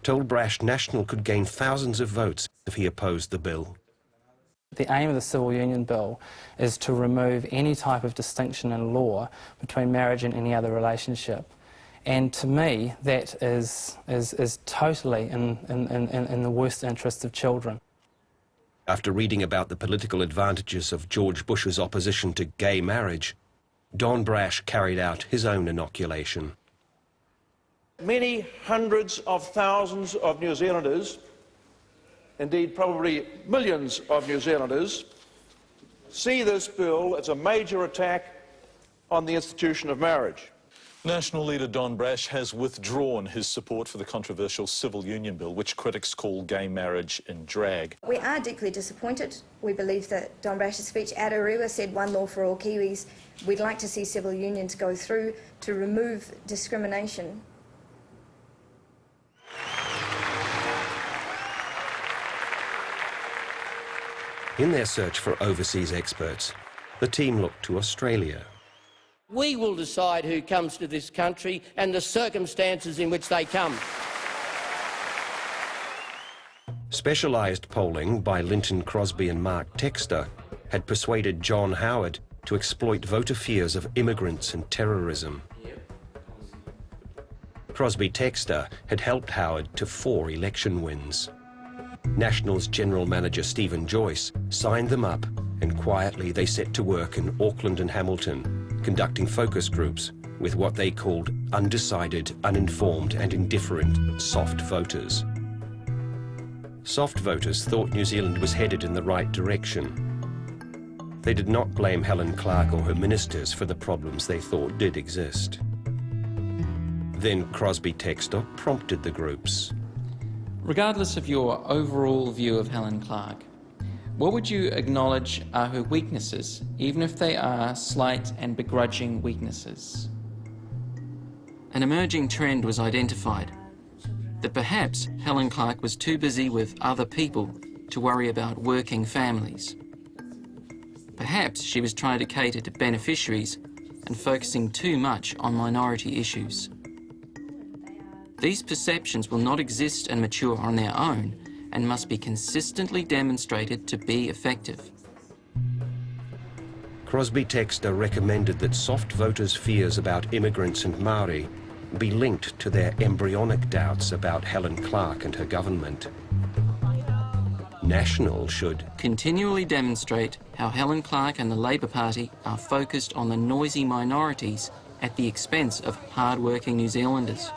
told Brash National could gain thousands of votes if he opposed the bill. The aim of the Civil Union Bill is to remove any type of distinction in law between marriage and any other relationship. And to me, that is totally in the worst interests of children. After reading about the political advantages of George Bush's opposition to gay marriage, Don Brash carried out his own inoculation. Many hundreds of thousands of New Zealanders, indeed probably millions of New Zealanders, see this bill as a major attack on the institution of marriage. National leader Don Brash has withdrawn his support for the controversial Civil Union Bill, which critics call gay marriage in drag. We are deeply disappointed. We believe that Don Brash's speech at Orewa said one law for all Kiwis. We'd like to see civil unions go through to remove discrimination. In their search for overseas experts, the team looked to Australia. We will decide who comes to this country and the circumstances in which they come. Specialised polling by Linton Crosby and Mark Textor had persuaded John Howard to exploit voter fears of immigrants and terrorism. Crosby Textor had helped Howard to 4 election wins. National's General Manager Stephen Joyce signed them up, and quietly they set to work in Auckland and Hamilton, conducting focus groups with what they called undecided, uninformed and indifferent soft voters. Soft voters thought New Zealand was headed in the right direction. They did not blame Helen Clark or her ministers for the problems they thought did exist. Then Crosby Textor prompted the groups. Regardless of your overall view of Helen Clark, what would you acknowledge are her weaknesses, even if they are slight and begrudging weaknesses? An emerging trend was identified, that perhaps Helen Clark was too busy with other people to worry about working families. Perhaps she was trying to cater to beneficiaries and focusing too much on minority issues. These perceptions will not exist and mature on their own and must be consistently demonstrated to be effective. Crosby Textor recommended that soft voters' fears about immigrants and Māori be linked to their embryonic doubts about Helen Clark and her government. National should continually demonstrate how Helen Clark and the Labour Party are focused on the noisy minorities at the expense of hard-working New Zealanders.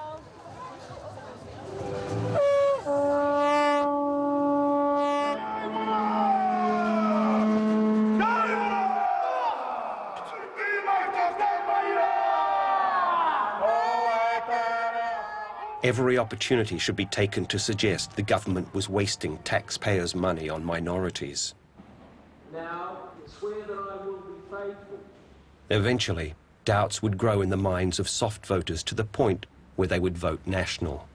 Every opportunity should be taken to suggest the government was wasting taxpayers' money on minorities. Now, swear that I will be faithful. Eventually, doubts would grow in the minds of soft voters to the point where they would vote National.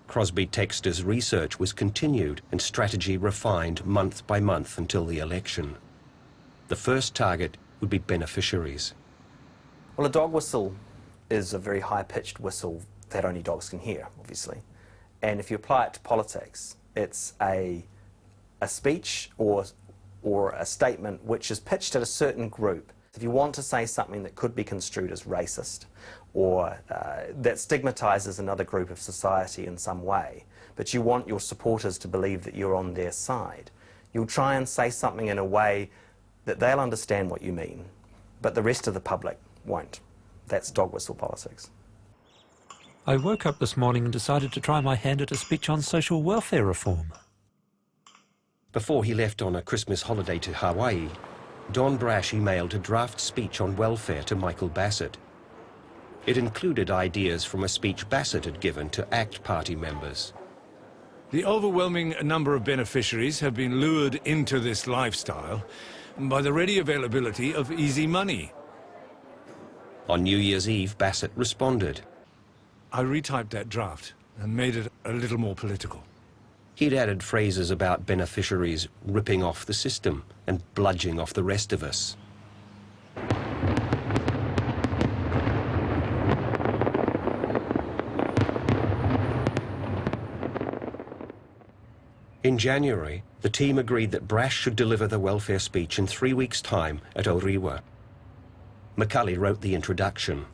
Crosby Textor's research was continued and strategy refined month by month until the election. The first target would be beneficiaries. Well, a dog whistle is a very high-pitched whistle that only dogs can hear, obviously. And if you apply it to politics, it's a speech or a statement which is pitched at a certain group If you want to say something that could be construed as racist or that stigmatises another group of society in some way, but you want your supporters to believe that you're on their side, you'll try and say something in a way that they'll understand what you mean, but the rest of the public won't. That's dog whistle politics. I woke up this morning and decided to try my hand at a speech on social welfare reform. Before he left on a Christmas holiday to Hawaii, Don Brash emailed a draft speech on welfare to Michael Bassett. It included ideas from a speech Bassett had given to ACT Party members. The overwhelming number of beneficiaries have been lured into this lifestyle by the ready availability of easy money. On New Year's Eve, Bassett responded. I retyped that draft and made it a little more political. He'd added phrases about beneficiaries ripping off the system and bludgeoning off the rest of us. In January, the team agreed that Brash should deliver the welfare speech in 3 weeks' time at Orewa. Macaulay wrote the introduction.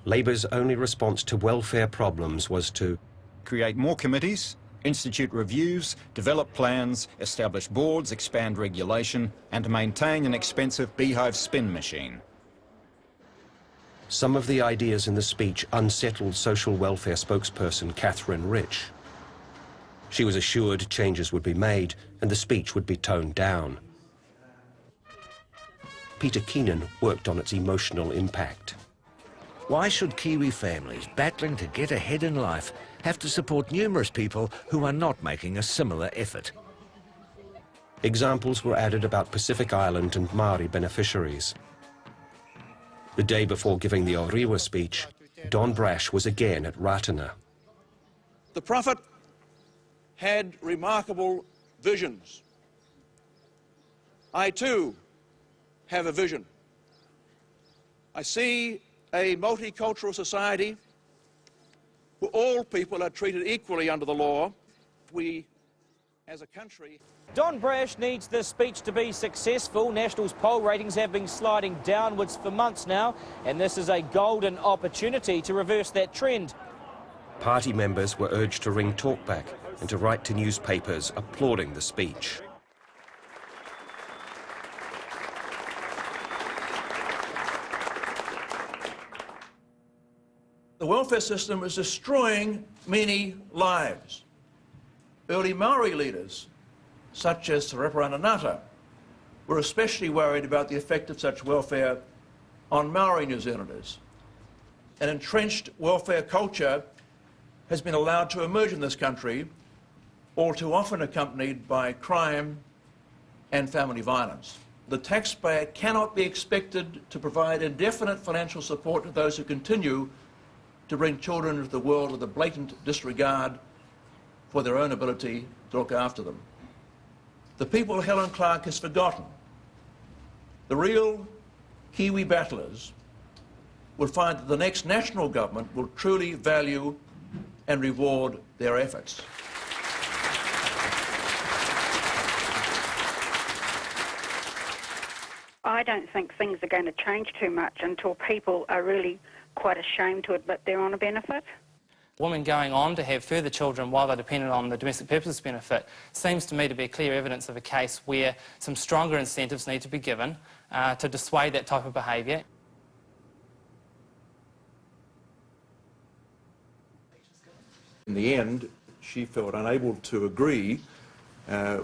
Labour's only response to welfare problems was to create more committees, institute reviews, develop plans, establish boards, expand regulation, and maintain an expensive beehive spin machine. Some of the ideas in the speech unsettled social welfare spokesperson Catherine Rich. She was assured changes would be made and the speech would be toned down. Peter Keenan worked on its emotional impact. Why should Kiwi families battling to get ahead in life have to support numerous people who are not making a similar effort? Examples were added about Pacific Island and Maori beneficiaries. The day before giving the Orewa speech, Don Brash was again at Ratana. The prophet had remarkable visions. I too have a vision. I see a multicultural society where all people are treated equally under the law. We, as a country... Don Brash needs this speech to be successful. National's poll ratings have been sliding downwards for months now, and this is a golden opportunity to reverse that trend. Party members were urged to ring talkback and to write to newspapers applauding the speech. The welfare system is destroying many lives. Early Maori leaders, such as Te Reparanganata, were especially worried about the effect of such welfare on Maori New Zealanders. An entrenched welfare culture has been allowed to emerge in this country, all too often accompanied by crime and family violence. The taxpayer cannot be expected to provide indefinite financial support to those who continue to bring children into the world with a blatant disregard for their own ability to look after them. The people Helen Clark has forgotten. The real Kiwi battlers will find that the next national government will truly value and reward their efforts. I don't think things are going to change too much until people are really quite ashamed to admit they're on a benefit. Women going on to have further children while they're dependent on the domestic purposes benefit seems to me to be clear evidence of a case where some stronger incentives need to be given to dissuade that type of behaviour. In the end, she felt unable to agree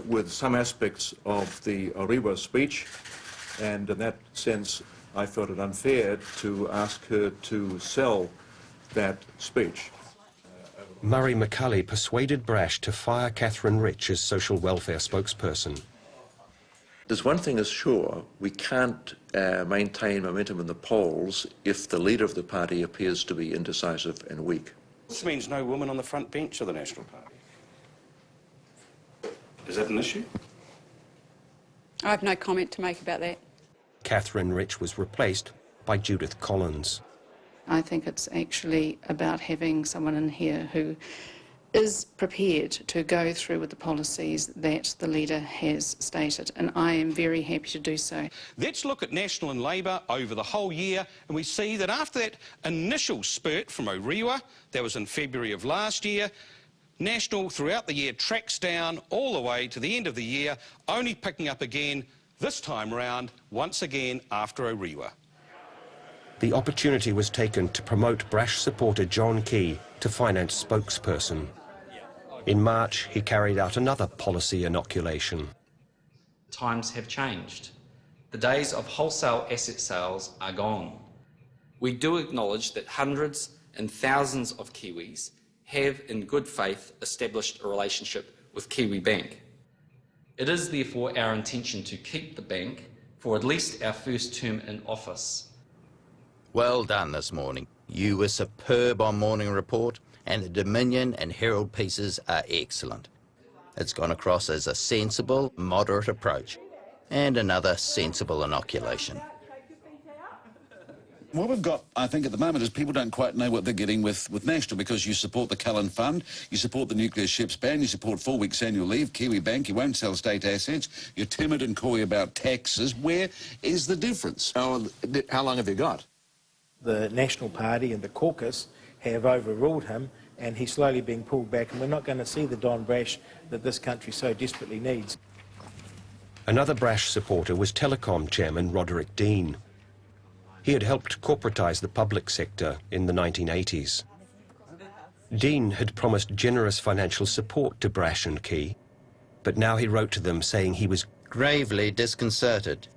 with some aspects of the Orewa speech, and in that sense I felt it unfair to ask her to sell that speech. Murray McCulley persuaded Brash to fire Catherine Rich as social welfare spokesperson. There's one thing is sure, we can't maintain momentum in the polls if the leader of the party appears to be indecisive and weak. This means no woman on the front bench of the National Party. Is that an issue? I have no comment to make about that. Catherine Rich was replaced by Judith Collins. I think it's actually about having someone in here who is prepared to go through with the policies that the leader has stated, and I am very happy to do so. Let's look at National and Labor over the whole year, and we see that after that initial spurt from Orewa, that was in February of last year, National throughout the year tracks down all the way to the end of the year, only picking up again this time round, once again after Orewa. The opportunity was taken to promote Brash supporter John Key to finance spokesperson. In March, he carried out another policy inoculation. Times have changed. The days of wholesale asset sales are gone. We do acknowledge that hundreds and thousands of Kiwis have, in good faith, established a relationship with Kiwi Bank. It is therefore our intention to keep the bank for at least our first term in office. Well done this morning. You were superb on Morning Report, and the Dominion and Herald pieces are excellent. It's gone across as a sensible, moderate approach, and another sensible inoculation. What we've got, I think, at the moment is people don't quite know what they're getting with National, because you support the Cullen Fund, you support the nuclear ships ban, you support 4 weeks annual leave, Kiwi Bank, you won't sell state assets, you're timid and coy about taxes. Where is the difference? How long have you got? The National Party and the caucus have overruled him, and he's slowly being pulled back, and we're not going to see the Don Brash that this country so desperately needs. Another Brash supporter was Telecom chairman Roderick Dean. He had helped corporatise the public sector in the 1980s. Dean had promised generous financial support to Brash and Key, but now he wrote to them saying he was gravely disconcerted.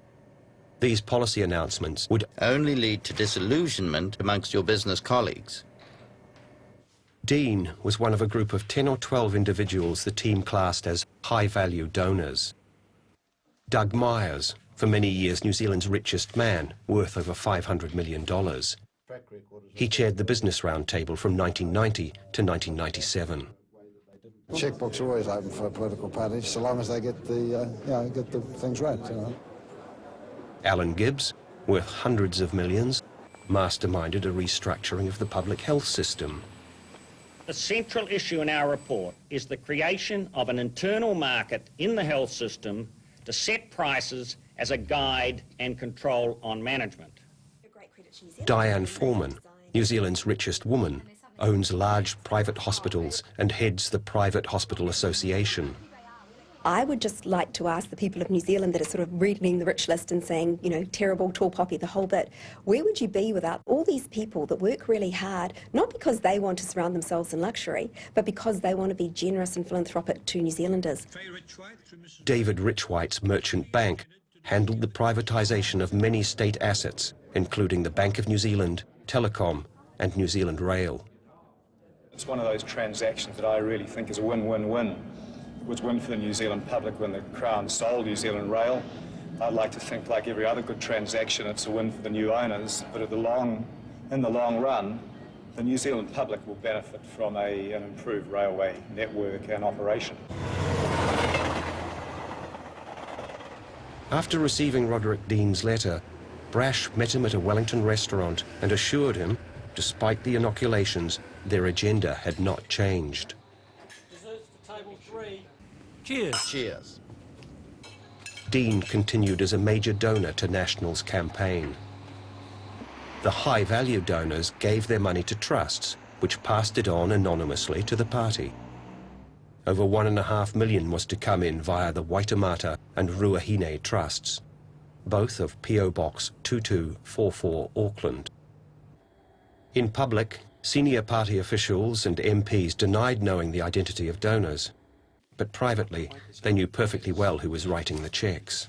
These policy announcements would only lead to disillusionment amongst your business colleagues. Dean was one of a group of 10 or 12 individuals the team classed as high-value donors. Doug Myers, for many years New Zealand's richest man, worth over $500 million. He chaired the Business Roundtable from 1990 to 1997. Checkbooks are always open for political parties, so long as they get the, get the things right. Alan Gibbs, worth hundreds of millions, masterminded a restructuring of the public health system. The central issue in our report is the creation of an internal market in the health system to set prices as a guide and control on management. Diane Foreman, New Zealand's richest woman, owns large private hospitals and heads the Private Hospital Association. I would just like to ask the people of New Zealand that are sort of reading the rich list and saying, terrible, tall poppy, the whole bit, where would you be without all these people that work really hard, not because they want to surround themselves in luxury, but because they want to be generous and philanthropic to New Zealanders? David Richwhite's Merchant Bank handled the privatisation of many state assets, including the Bank of New Zealand, Telecom and New Zealand Rail. It's one of those transactions that I really think is a win-win-win. It was win for the New Zealand public when the Crown sold New Zealand Rail. I'd like to think, like every other good transaction, it's a win for the new owners, but in the long run, the New Zealand public will benefit from an improved railway network and operation. After receiving Roderick Dean's letter, Brash met him at a Wellington restaurant and assured him, despite the inoculations, their agenda had not changed. Cheers. Cheers. Dean continued as a major donor to National's campaign. The high-value donors gave their money to trusts, which passed it on anonymously to the party. Over $1.5 million was to come in via the Waitamata and Ruahine trusts, both of P.O. Box 2244 Auckland. In public, senior party officials and MPs denied knowing the identity of donors, but privately, they knew perfectly well who was writing the cheques.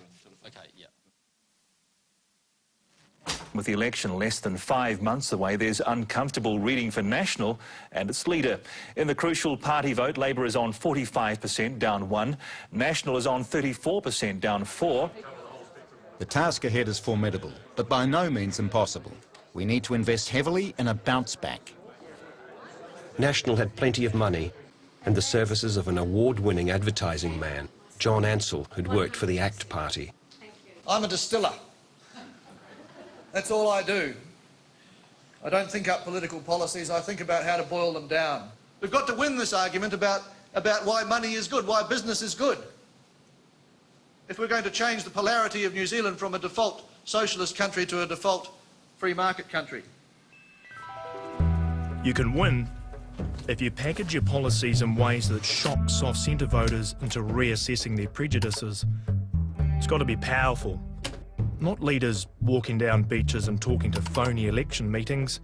With the election less than 5 months away, there's uncomfortable reading for National and its leader. In the crucial party vote, Labour is on 45%, down 1. National is on 34%, down 4. The task ahead is formidable, but by no means impossible. We need to invest heavily in a bounce back. National had plenty of money and the services of an award-winning advertising man, John Ansell, who'd worked for the ACT Party. I'm a distiller. That's all I do. I don't think up political policies, I think about how to boil them down. We've got to win this argument about why money is good, why business is good. If we're going to change the polarity of New Zealand from a default socialist country to a default free market country. You can win if you package your policies in ways that shock soft centre voters into reassessing their prejudices. It's got to be powerful, not leaders walking down beaches and talking to phony election meetings.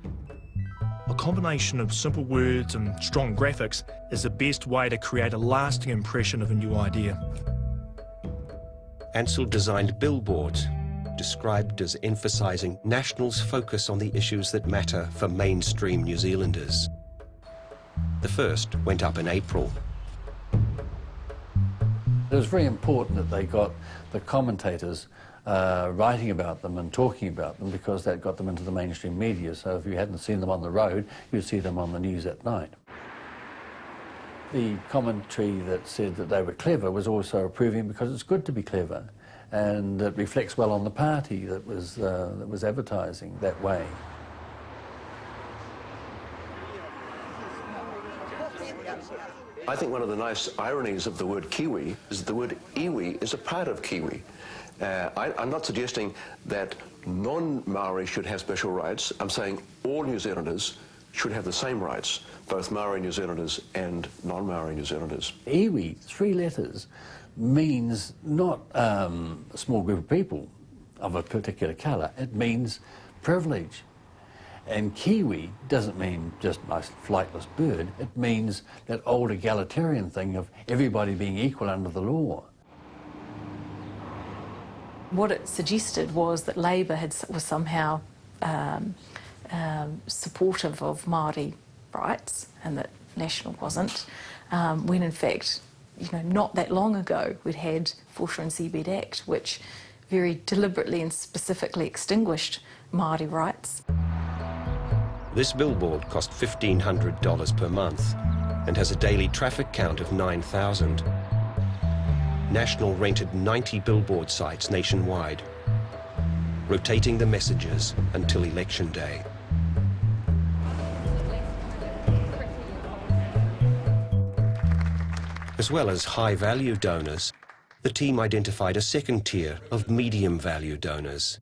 A combination of simple words and strong graphics is the best way to create a lasting impression of a new idea. Ansell designed billboards, described as emphasising National's focus on the issues that matter for mainstream New Zealanders. The first went up in April. It was very important that they got the commentators writing about them and talking about them, because that got them into the mainstream media. So if you hadn't seen them on the road, you'd see them on the news at night. The commentary that said that they were clever was also approving, because it's good to be clever, and it reflects well on the party that was advertising that way. I think one of the nice ironies of the word Kiwi is that the word iwi is a part of Kiwi. I'm not suggesting that non-Maori should have special rights. I'm saying all New Zealanders should have the same rights, both Maori New Zealanders and non-Maori New Zealanders. Iwi, 3 letters, means not a small group of people of a particular colour. It means privilege. And Kiwi doesn't mean just a nice flightless bird. It means that old egalitarian thing of everybody being equal under the law. What it suggested was that Labour was somehow supportive of Māori rights and that National wasn't, when in fact, you know, not that long ago we'd had Forster and Seabed Act, which very deliberately and specifically extinguished Māori rights. This billboard cost $1,500 per month and has a daily traffic count of 9,000. National rented 90 billboard sites nationwide, rotating the messages until election day. As well as high-value donors, the team identified a second tier of medium-value donors.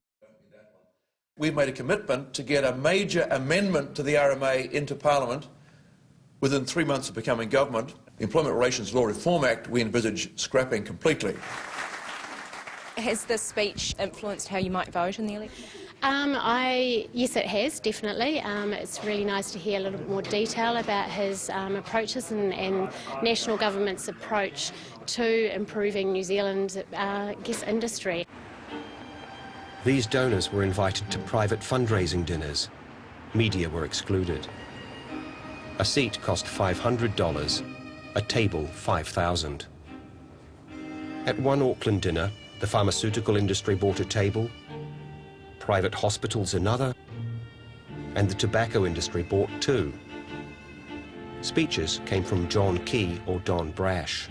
We've made a commitment to get a major amendment to the RMA into Parliament within 3 months of becoming government. The Employment Relations Law Reform Act we envisage scrapping completely. Has this speech influenced how you might vote in the election? Yes, it has, definitely. It's really nice to hear a little bit more detail about his approaches and National Government's approach to improving New Zealand's industry. These donors were invited to private fundraising dinners. Media were excluded. A seat cost $500, a table $5,000. At one Auckland dinner, the pharmaceutical industry bought a table, private hospitals another, and the tobacco industry bought 2. Speeches came from John Key or Don Brash.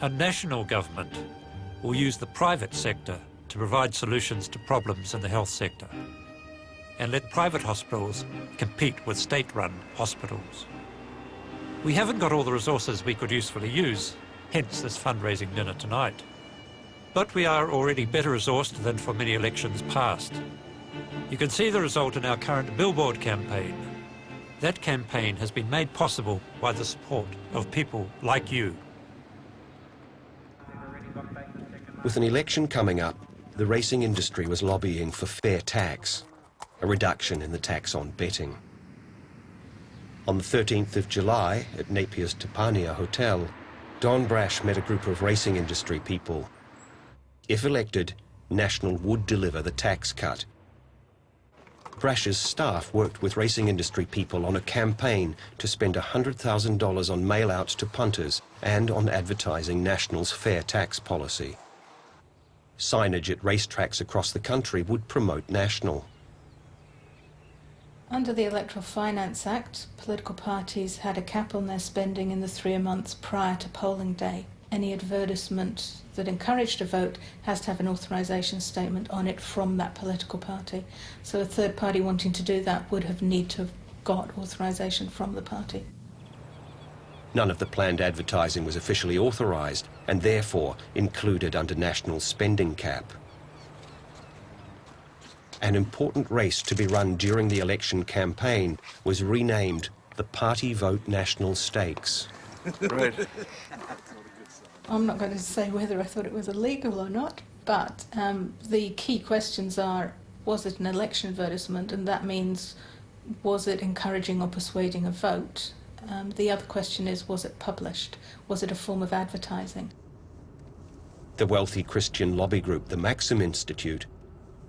A national government will use the private sector to provide solutions to problems in the health sector, and let private hospitals compete with state-run hospitals. We haven't got all the resources we could usefully use, hence this fundraising dinner tonight. But we are already better resourced than for many elections past. You can see the result in our current Billboard campaign. That campaign has been made possible by the support of people like you. With an election coming up, the racing industry was lobbying for fair tax, a reduction in the tax on betting. On the 13th of July, at Napier's Tapania Hotel, Don Brash met a group of racing industry people. If elected, National would deliver the tax cut. Brash's staff worked with racing industry people on a campaign to spend $100,000 on mail-outs to punters and on advertising National's fair tax policy. Signage at racetracks across the country would promote National. Under the Electoral Finance Act, political parties had a cap on their spending in the 3 months prior to polling day. Any advertisement that encouraged a vote has to have an authorisation statement on it from that political party. So a third party wanting to do that would have need to have got authorisation from the party. None of the planned advertising was officially authorised and therefore included under National's spending cap. An important race to be run during the election campaign was renamed the Party Vote National Stakes. Right. I'm not going to say whether I thought it was illegal or not, but the key questions are, was it an election advertisement, and that means, was it encouraging or persuading a vote? The other question is, was it published? Was it a form of advertising? The wealthy Christian lobby group, the Maxim Institute,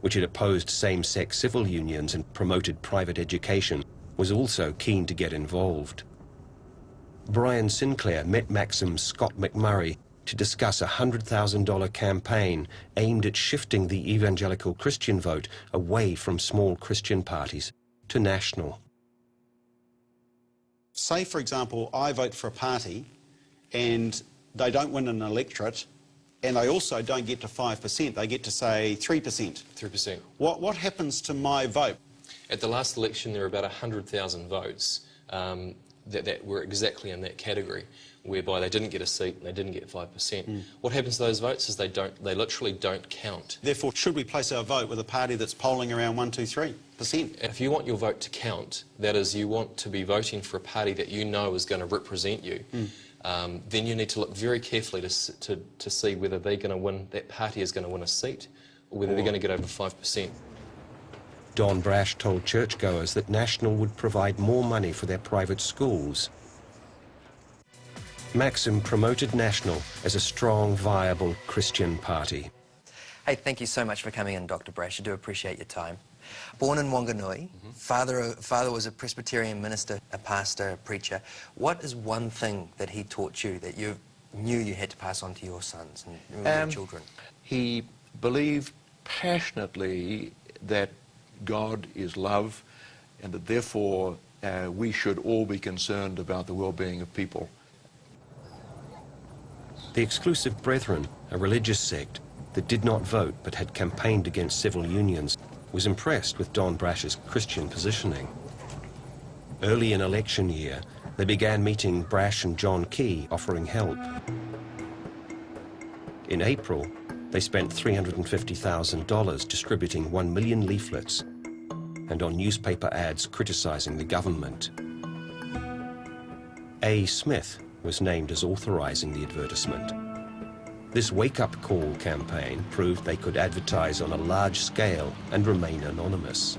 which had opposed same-sex civil unions and promoted private education, was also keen to get involved. Brian Sinclair met Maxim's Scott McMurray to discuss a $100,000 campaign aimed at shifting the evangelical Christian vote away from small Christian parties to National. Say, for example, I vote for a party and they don't win an electorate, and they also don't get to 5%, they get to, say, 3%. 3%. What happens to my vote? At the last election, there were about 100,000 votes that were exactly in that category, whereby they didn't get a seat and they didn't get 5%. What happens to those votes is they literally don't count. Therefore, should we place our vote with a party that's polling around 1, 2, 3%? If you want your vote to count, that is, you want to be voting for a party that you know is going to represent you, then you need to look very carefully to see whether they're going to win, that party is going to win a seat, or whether they're going to get over 5%. Don Brash told churchgoers that National would provide more money for their private schools. Maxim promoted National as a strong, viable Christian party. Hey, thank you so much for coming in, Dr. Brash. I do appreciate your time. Born in Wanganui, father was a Presbyterian minister, a pastor, a preacher. What is one thing that he taught you that you knew you had to pass on to your sons and your children? He believed passionately that God is love, and that therefore we should all be concerned about the well-being of people. The Exclusive Brethren, a religious sect that did not vote but had campaigned against civil unions, was impressed with Don Brash's Christian positioning. Early in election year, they began meeting Brash and John Key, offering help. In April, they spent $350,000 distributing 1 million leaflets and on newspaper ads criticising the government. A. Smith was named as authorising the advertisement. This wake-up call campaign proved they could advertise on a large scale and remain anonymous.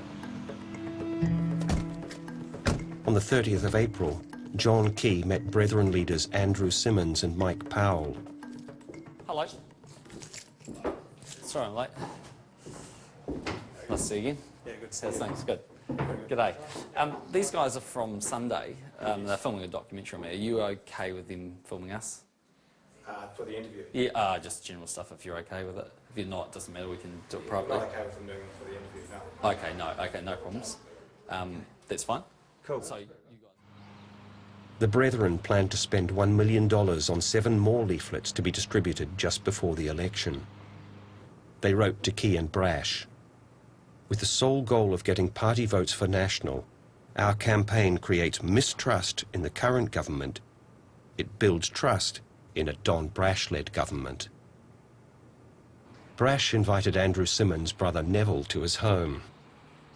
On the 30th of April, John Key met Brethren leaders Andrew Simmons and Mike Powell. Hello. Sorry I'm late. Nice to see you again. Yeah, good to see you. Thanks, good. G'day. These guys are from Sunday. They're filming a documentary on me. Are you okay with them filming us? For the interview? Yeah, just general stuff if you're okay with it. If you're not, it doesn't matter, we can do it privately. I'm not okay with them doing it for the interview, no. Okay, no problems. That's fine. Cool. So, The Brethren planned to spend $1 million on 7 more leaflets to be distributed just before the election. They wrote to Key and Brash. With the sole goal of getting party votes for National, our campaign creates mistrust in the current government. It builds trust in a Don Brash-led government. Brash invited Andrew Simmons' brother Neville to his home.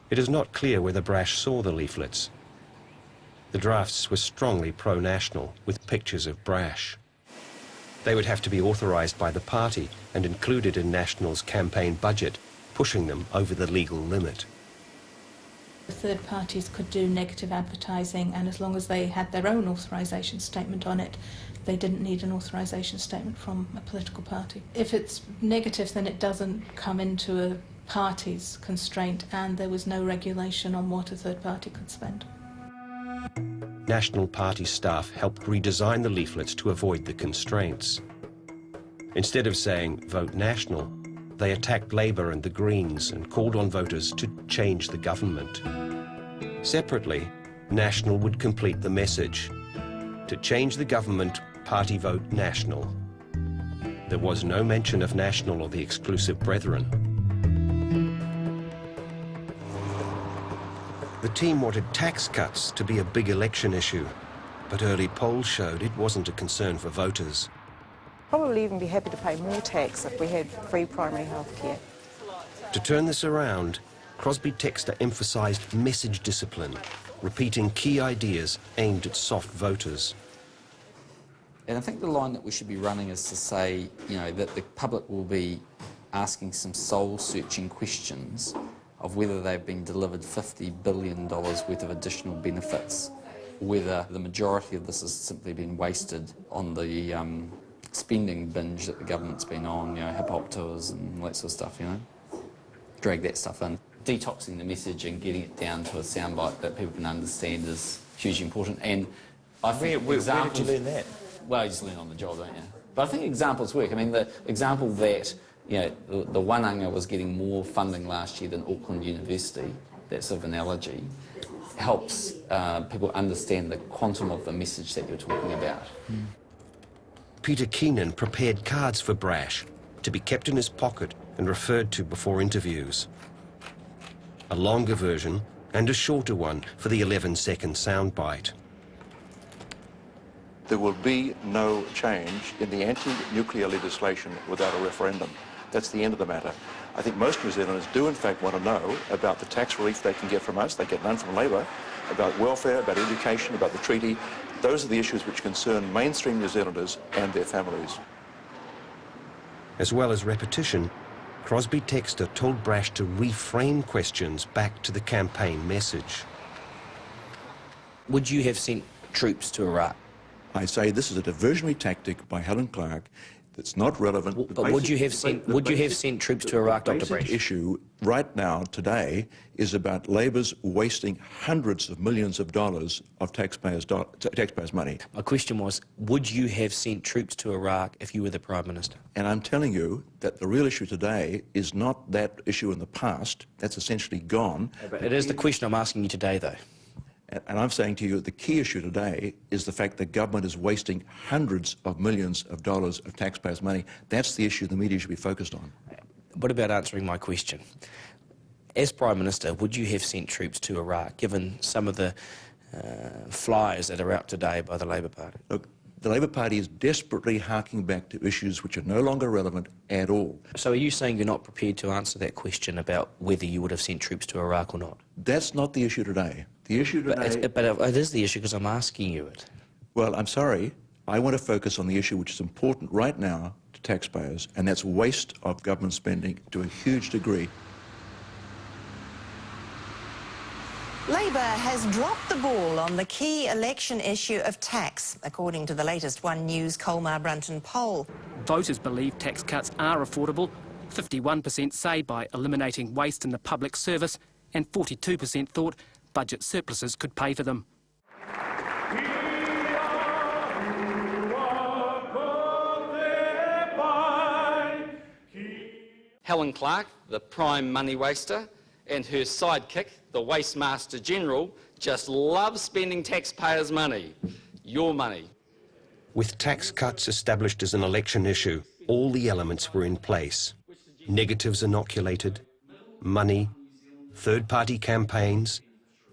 It is not clear whether Brash saw the leaflets. The drafts were strongly pro-national, with pictures of Brash. They would have to be authorised by the party and included in National's campaign budget, pushing them over the legal limit. Third parties could do negative advertising, and as long as they had their own authorisation statement on it, they didn't need an authorisation statement from a political party. If it's negative, then it doesn't come into a party's constraint, and there was no regulation on what a third party could spend. National Party staff helped redesign the leaflets to avoid the constraints. Instead of saying, "Vote National," they attacked Labour and the Greens and called on voters to change the government. Separately, National would complete the message. To change the government, party vote National. There was no mention of National or the Exclusive Brethren. The team wanted tax cuts to be a big election issue. But early polls showed it wasn't a concern for voters. Probably even be happy to pay more tax if we had free primary health care. To turn this around, Crosby-Textor emphasised message discipline, repeating key ideas aimed at soft voters. And I think the line that we should be running is to say, you know, that the public will be asking some soul-searching questions of whether they've been delivered $50 billion worth of additional benefits, whether the majority of this has simply been wasted on the spending binge that the government's been on, you know, hip-hop tours and all that sort of stuff, you know. Drag that stuff in. Detoxing the message and getting it down to a soundbite that people can understand is hugely important. And I think where did you learn that? Well, you just learn on the job, don't you? But I think examples work. I mean, the example that, you know, the Waitangi was getting more funding last year than Auckland University, that sort of analogy, helps people understand the quantum of the message that you're talking about. Peter Keenan prepared cards for Brash to be kept in his pocket and referred to before interviews. A longer version and a shorter one for the 11-second soundbite. There will be no change in the anti-nuclear legislation without a referendum. That's the end of the matter. I think most New Zealanders do in fact want to know about the tax relief they can get from us. They get none from Labour, about welfare, about education, about the treaty. Those are the issues which concern mainstream New Zealanders and their families. As well as repetition, Crosby-Textor told Brash to reframe questions back to the campaign message. Would you have sent troops to Iraq? I say this is a diversionary tactic by Helen Clark that's not relevant. But would you have sent troops to Iraq, Dr. Brash? The issue right now, today, is about Labor's wasting hundreds of millions of dollars of taxpayers' money. My question was, would you have sent troops to Iraq if you were the Prime Minister? And I'm telling you that the real issue today is not that issue in the past. That's essentially gone. It is the question I'm asking you today, though. And I'm saying to you, the key issue today is the fact that government is wasting hundreds of millions of dollars of taxpayers' money. That's the issue the media should be focused on. What about answering my question? As Prime Minister, would you have sent troops to Iraq, given some of the flyers that are out today by the Labor Party? Look, the Labor Party is desperately harking back to issues which are no longer relevant at all. So are you saying you're not prepared to answer that question about whether you would have sent troops to Iraq or not? That's not the issue today. The issue today... But it is the issue because I'm asking you it. Well, I'm sorry. I want to focus on the issue which is important right now to taxpayers, and that's waste of government spending to a huge degree. Labour has dropped the ball on the key election issue of tax, according to the latest One News Colmar-Brunton poll. Voters believe tax cuts are affordable. 51% say by eliminating waste in the public service, and 42% thought budget surpluses could pay for them. Helen Clark, the prime money waster, and her sidekick, the Waste Master General, just love spending taxpayers' money. Your money. With tax cuts established as an election issue, all the elements were in place. Negatives inoculated, money, third-party campaigns,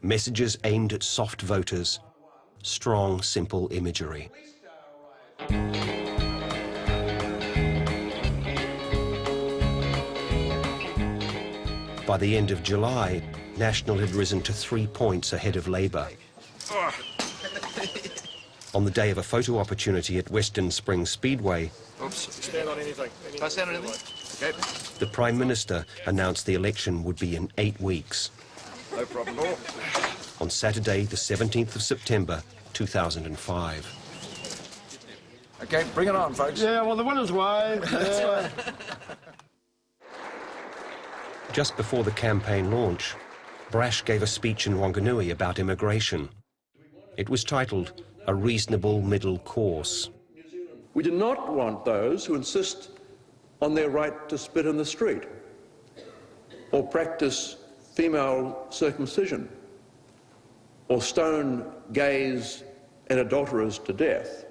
messages aimed at soft voters, strong, simple imagery. By the end of July, National had risen to 3 points ahead of Labour. On the day of a photo opportunity at Western Springs Speedway, Stand on anything. Can I stand on anything? Okay. the Prime Minister announced the election would be in 8 weeks. No problem at all. On Saturday, the 17th of September, 2005. Okay, bring it on, folks. Yeah, well, the winner's way. Yeah. Just before the campaign launch, Brash gave a speech in Wanganui about immigration. It was titled, A Reasonable Middle Course. We do not want those who insist on their right to spit in the street or practice female circumcision or stone gays and adulterers to death.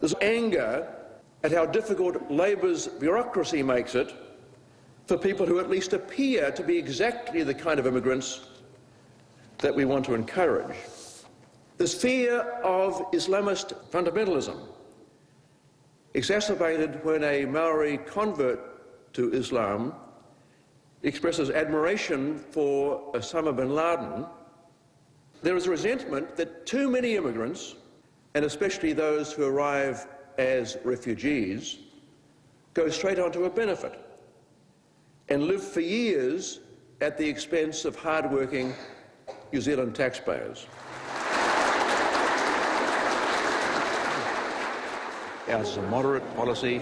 There's anger at how difficult Labour's bureaucracy makes it for people who at least appear to be exactly the kind of immigrants that we want to encourage. This fear of Islamist fundamentalism, exacerbated when a Maori convert to Islam expresses admiration for Osama bin Laden, there is a resentment that too many immigrants, and especially those who arrive as refugees, go straight on to a benefit and live for years at the expense of hard-working New Zealand taxpayers. Ours is a moderate policy,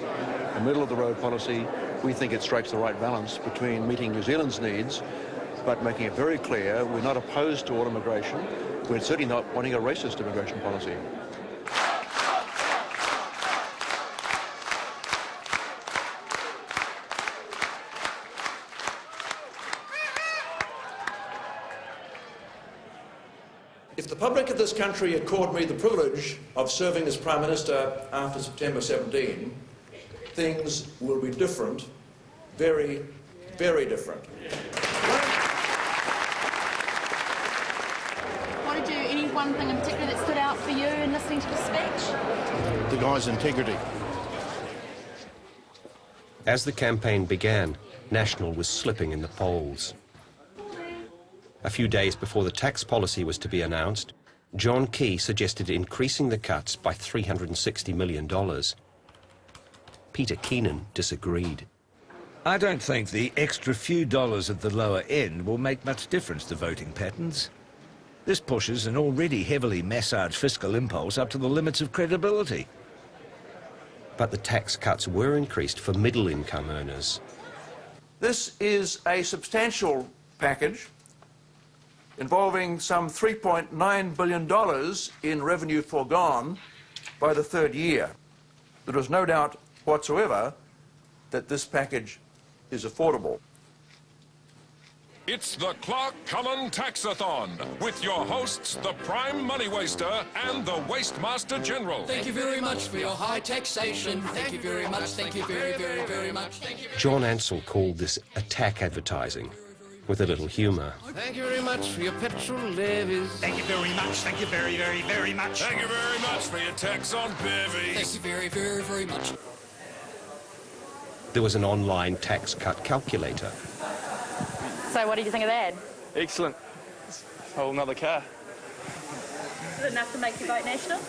a middle-of-the-road policy. We think it strikes the right balance between meeting New Zealand's needs but making it very clear we're not opposed to all immigration. We're certainly not wanting a racist immigration policy. If the public of this country accord me the privilege of serving as Prime Minister after September 17, things will be different, very, very different. Any one thing in particular that stood out for you in listening to the speech? The guy's integrity. As the campaign began, National was slipping in the polls. A few days before the tax policy was to be announced, John Key suggested increasing the cuts by $360 million. Peter Keenan disagreed. I don't think the extra few dollars at the lower end will make much difference to voting patterns. This pushes an already heavily massaged fiscal impulse up to the limits of credibility. But the tax cuts were increased for middle-income earners. This is a substantial package involving some $3.9 billion in revenue foregone by the third year. There is no doubt whatsoever that this package is affordable. It's the Clark Cullen Taxathon with your hosts, the Prime Money Waster and the Wastemaster General. Thank you very much for your high taxation. Thank you very much. Thank you very, very, very much. John Ansell called this attack advertising, with a little humour. Thank you very much for your petrol levies. Thank you very much. Thank you very, very, very much. Thank you very much for your tax on bevies. Thank you very, very, very much. There was an online tax cut calculator. So what did you think of that? Excellent. It's a whole nother car. Is it enough to make you vote National?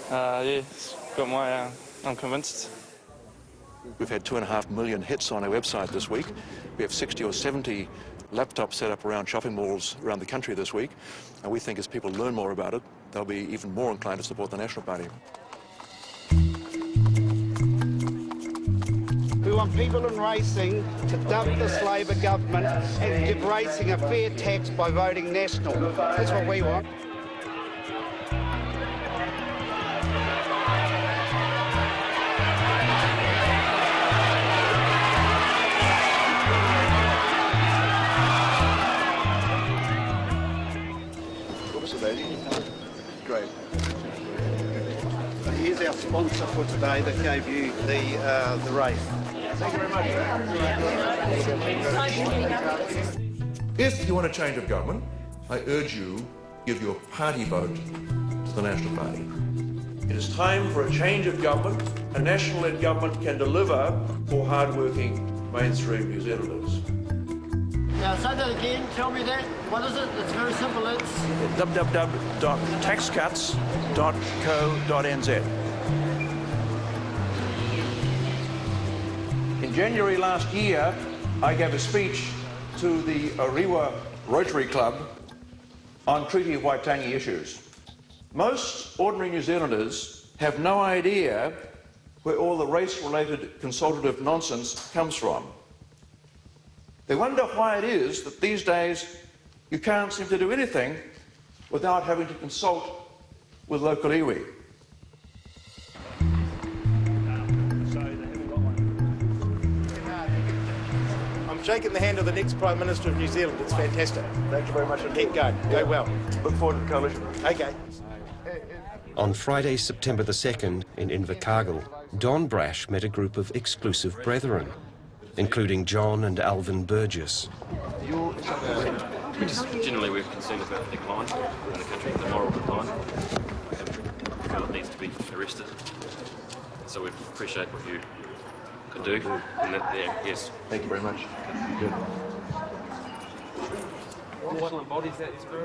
Yeah, it's got my... I'm convinced. We've had 2.5 million hits on our website this week. We have 60 or 70 laptops set up around shopping malls around the country this week. And we think as people learn more about it, they'll be even more inclined to support the National Party. We want people in racing to dump this Labor government and give racing a fair tax by voting National. That's what we want. Great. Here's our sponsor for today that gave you the race. Thank you very much. If you want a change of government, I urge you give your party vote to the National Party. It is time for a change of government. A national-led government can deliver for hard-working mainstream New Zealanders. Now, say that again. Tell me that. What is it? It's very simple. It's www.taxcuts.co.nz. In January last year, I gave a speech to the Orewa Rotary Club on Treaty Waitangi issues. Most ordinary New Zealanders have no idea where all the race-related consultative nonsense comes from. They wonder why it is that these days you can't seem to do anything without having to consult with local iwi. I'm shaking the hand of the next Prime Minister of New Zealand. It's fantastic. Thank you very much. Keep going. Go well. Look forward to the coalition. Okay. On Friday, September the 2nd, in Invercargill, Don Brash met a group of exclusive brethren, including John and Alvin Burgess. Generally, we're concerned about the decline in the country, the moral decline. We feel it needs to be arrested. So we appreciate what you could do. And that, yeah, yes. Thank you very much. Good.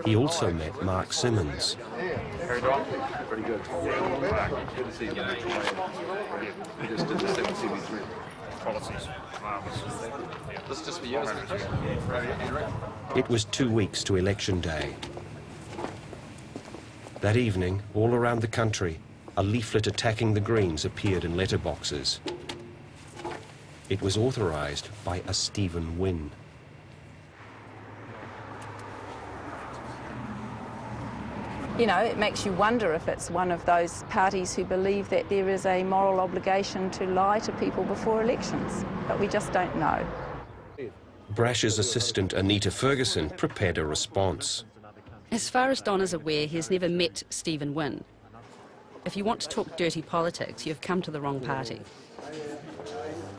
He also met Mark Simmons. Very good. Good to see you. We just did the 773 policies. This is just for you. It was 2 weeks to election day. That evening, all around the country, a leaflet attacking the Greens appeared in letterboxes. It was authorised by a Stephen Wynne. You know, it makes you wonder if it's one of those parties who believe that there is a moral obligation to lie to people before elections, but we just don't know. Brash's assistant Anita Ferguson prepared a response. As far as Don is aware, he has never met Stephen Wynne. If you want to talk dirty politics, you've come to the wrong party.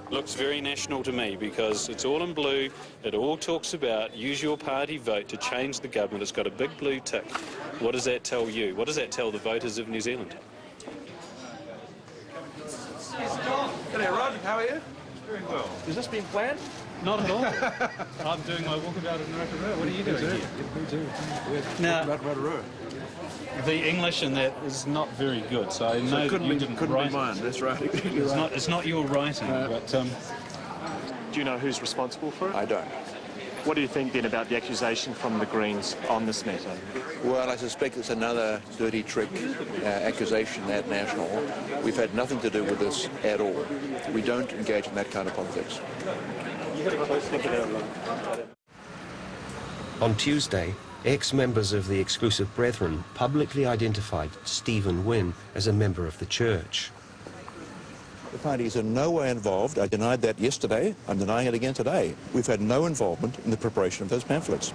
Looks very national to me because it's all in blue. It all talks about use your party vote to change the government. It's got a big blue tick. What does that tell you? What does that tell the voters of New Zealand? Hello, Rod. How are you? Doing well. Has this been planned? Not at all. I'm doing my walkabout in Rotorua. What are you doing here? Me too. Now, About Rotorua. the English in that is not very good, so I know that you didn't couldn't write be mine. it. That's right. It's not your writing, but... Do you know who's responsible for it? I don't. What do you think then about the accusation from the Greens on this matter? Well, I suspect it's another dirty trick accusation at National. We've had nothing to do with this at all. We don't engage in that kind of politics. On Tuesday, ex-members of the Exclusive Brethren publicly identified Stephen Wynne as a member of the church. The party is in no way involved. I denied that yesterday. I'm denying it again today. We've had no involvement in the preparation of those pamphlets.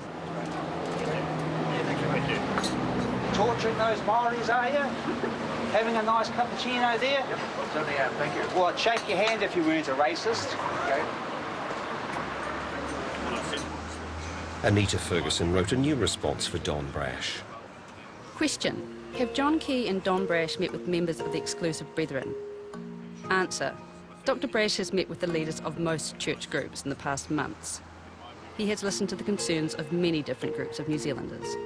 Torturing those Maoris, are you? Having a nice cappuccino there? Yep, certainly am. Thank you. Well, I'd shake your hand if you weren't a racist. Okay. Anita Ferguson wrote a new response for Don Brash. Question: have John Key and Don Brash met with members of the Exclusive Brethren? Answer: Dr. Brash has met with the leaders of most church groups in the past months. He has listened to the concerns of many different groups of New Zealanders.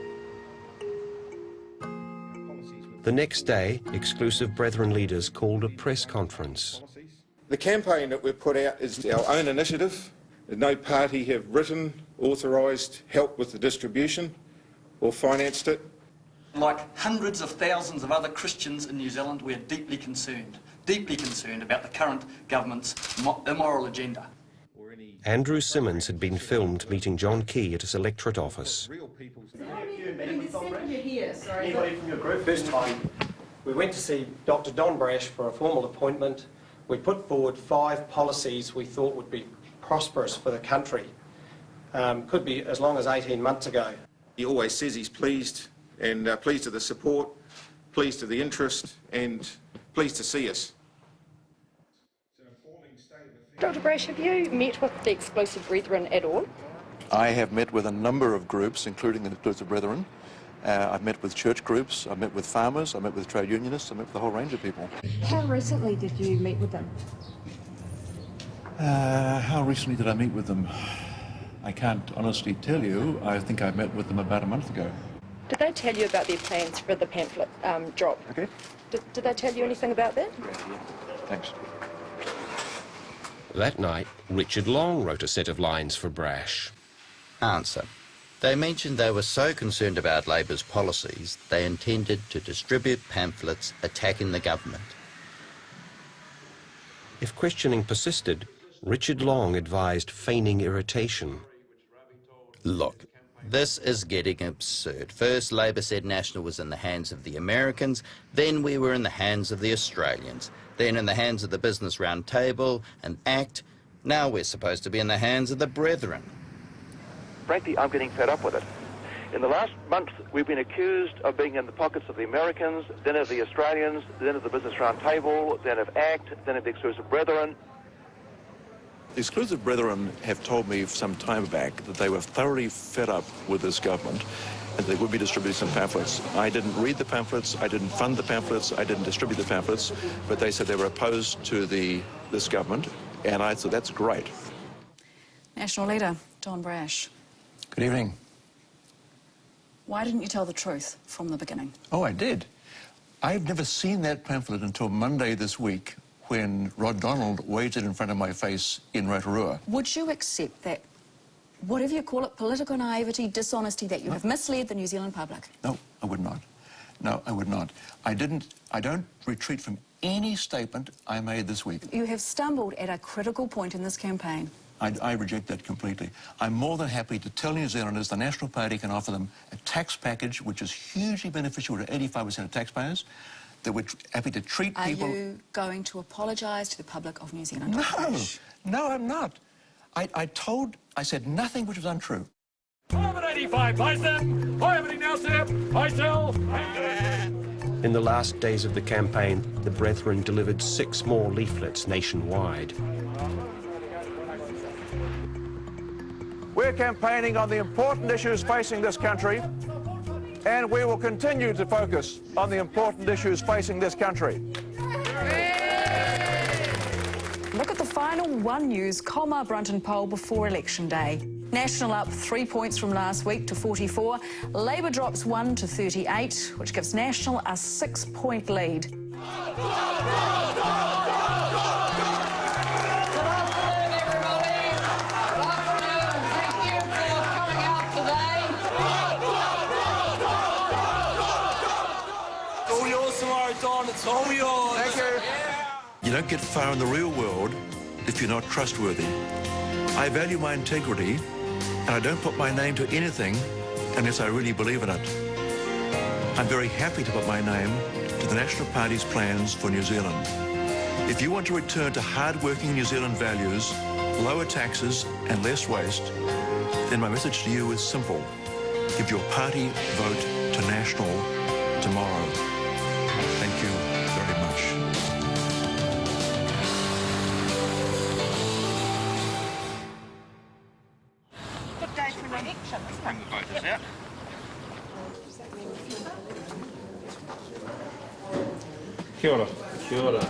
The next day, Exclusive Brethren leaders called a press conference. The campaign that we've put out is our own initiative. No party have written, authorised, helped with the distribution or financed it. Like hundreds of thousands of other Christians in New Zealand, we are deeply concerned about the current government's immoral agenda. Andrew Simmons had been filmed meeting John Key at his electorate office. Anybody from your group? First time. We went to see Dr. Don Brash for a formal appointment. We put forward 5 policies we thought would be prosperous for the country. Could be as long as 18 months ago. He always says he's pleased, and pleased with the support, pleased with the interest, and pleased to see us. Dr. Brash, have you met with the Exclusive Brethren at all? I have met with a number of groups, including the Exclusive Brethren. I've met with church groups, I've met with farmers, I've met with trade unionists, I've met with a whole range of people. How recently did you meet with them? How recently did I meet with them? I can't honestly tell you. I think I met with them about a month ago. Did they tell you about their plans for the pamphlet drop? Okay. Did they tell you anything about that? Thanks. That night, Richard Long wrote a set of lines for Brash. Answer: they mentioned they were so concerned about Labour's policies, they intended to distribute pamphlets attacking the government. If questioning persisted, Richard Long advised feigning irritation. Look, this is getting absurd. First, Labour said National was in the hands of the Americans, then we were in the hands of the Australians, then in the hands of the Business Roundtable and ACT. Now we're supposed to be in the hands of the Brethren. Frankly, I'm getting fed up with it. In the last month, we've been accused of being in the pockets of the Americans, then of the Australians, then of the Business Roundtable, then of ACT, then of the Exclusive Brethren. The Exclusive Brethren have told me some time back that they were thoroughly fed up with this government and they would be distributing some pamphlets. I didn't read the pamphlets, I didn't fund the pamphlets, I didn't distribute the pamphlets, but they said they were opposed to this government, and I thought that's great. National Leader Don Brash. Good evening. Why didn't you tell the truth from the beginning? Oh, I did. I've never seen that pamphlet until Monday this week when Rod Donald waved it in front of my face in Rotorua. Would you accept that, whatever you call it, political naivety, dishonesty, that you have misled the New Zealand public? No, I would not. No, I would not. I don't retreat from any statement I made this week. You have stumbled at a critical point in this campaign. I reject that completely. I'm more than happy to tell New Zealanders the National Party can offer them a tax package which is hugely beneficial to 85% of taxpayers, that we're happy to treat people... Are you going to apologise to the public of New Zealand? No, I'm not. I said nothing which was untrue. I'm an 85 Bison. I everything now, sir. I sell. In the last days of the campaign, the Brethren delivered 6 more leaflets nationwide. We're campaigning on the important issues facing this country, and we will continue to focus on the important issues facing this country. Look at the final One News Colmar Brunton poll before Election Day. National up 3 points from last week to 44. Labour drops 1 to 38, which gives National a 6-point lead. It's all yours. Thank you. You don't get far in the real world if you're not trustworthy. I value my integrity, and I don't put my name to anything unless I really believe in it. I'm very happy to put my name to the National Party's plans for New Zealand. If you want to return to hard-working New Zealand values, lower taxes and less waste, then my message to you is simple. Give your party vote to National tomorrow. Thank you very much. Good day for an election. Let's bring the voters out. Kia ora. Kia ora.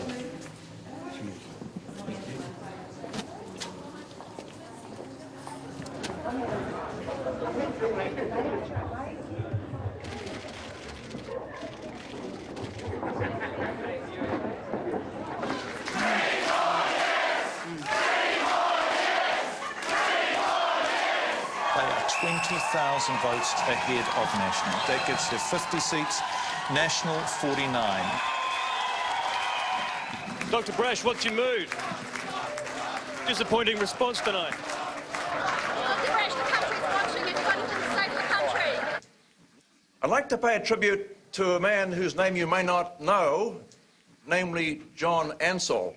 They are 20,000 votes ahead of National. That gives her 50 seats, National 49. Dr. Brash, what's your mood? Disappointing response tonight. Dr. Brash, the country's watching. You've got to save the country. I'd like to pay a tribute to a man whose name you may not know, namely John Ansell.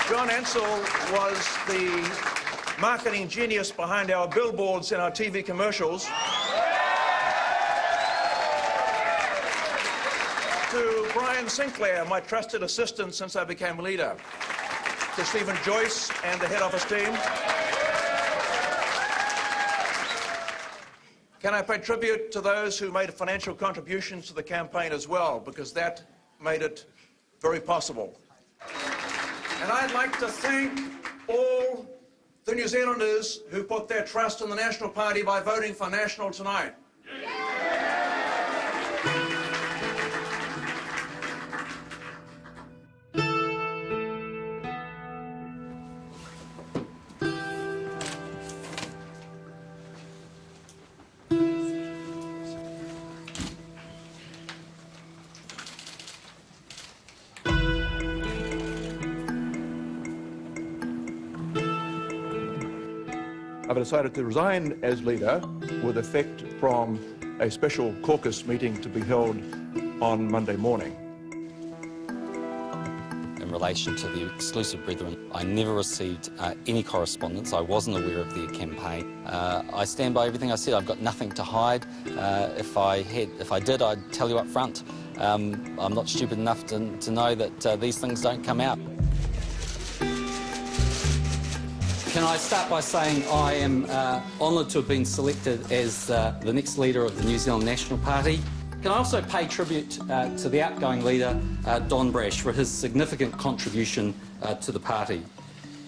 John Ansell was the marketing genius behind our billboards and our TV commercials. To Brian Sinclair, my trusted assistant since I became leader. To Stephen Joyce and the head office team. Can I pay tribute to those who made financial contributions to the campaign as well, because that made it very possible. And I'd like to thank all the New Zealanders who put their trust in the National Party by voting for National tonight. I've decided to resign as leader with effect from a special caucus meeting to be held on Monday morning. In relation to the Exclusive Brethren, I never received any correspondence. I wasn't aware of their campaign. I stand by everything I said. I've got nothing to hide. If I did, I'd tell you up front. I'm not stupid enough to know that these things don't come out. Can I start by saying I am honoured to have been selected as the next leader of the New Zealand National Party. Can I also pay tribute to the outgoing leader, Don Brash, for his significant contribution to the party.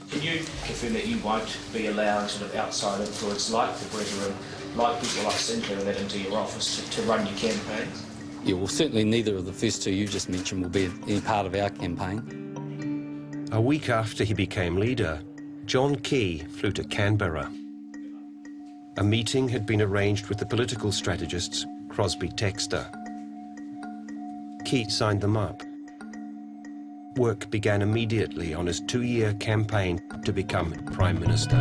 Can you confirm that you won't be allowing sort of outside influence like the Brethren, like people like Sinclair and that into your office to run your campaign? Yeah, well, certainly neither of the first two you just mentioned will be any part of our campaign. A week after he became leader, John Key flew to Canberra. A meeting had been arranged with the political strategists Crosby Textor. Key signed them up. Work began immediately on his 2-year campaign to become Prime Minister.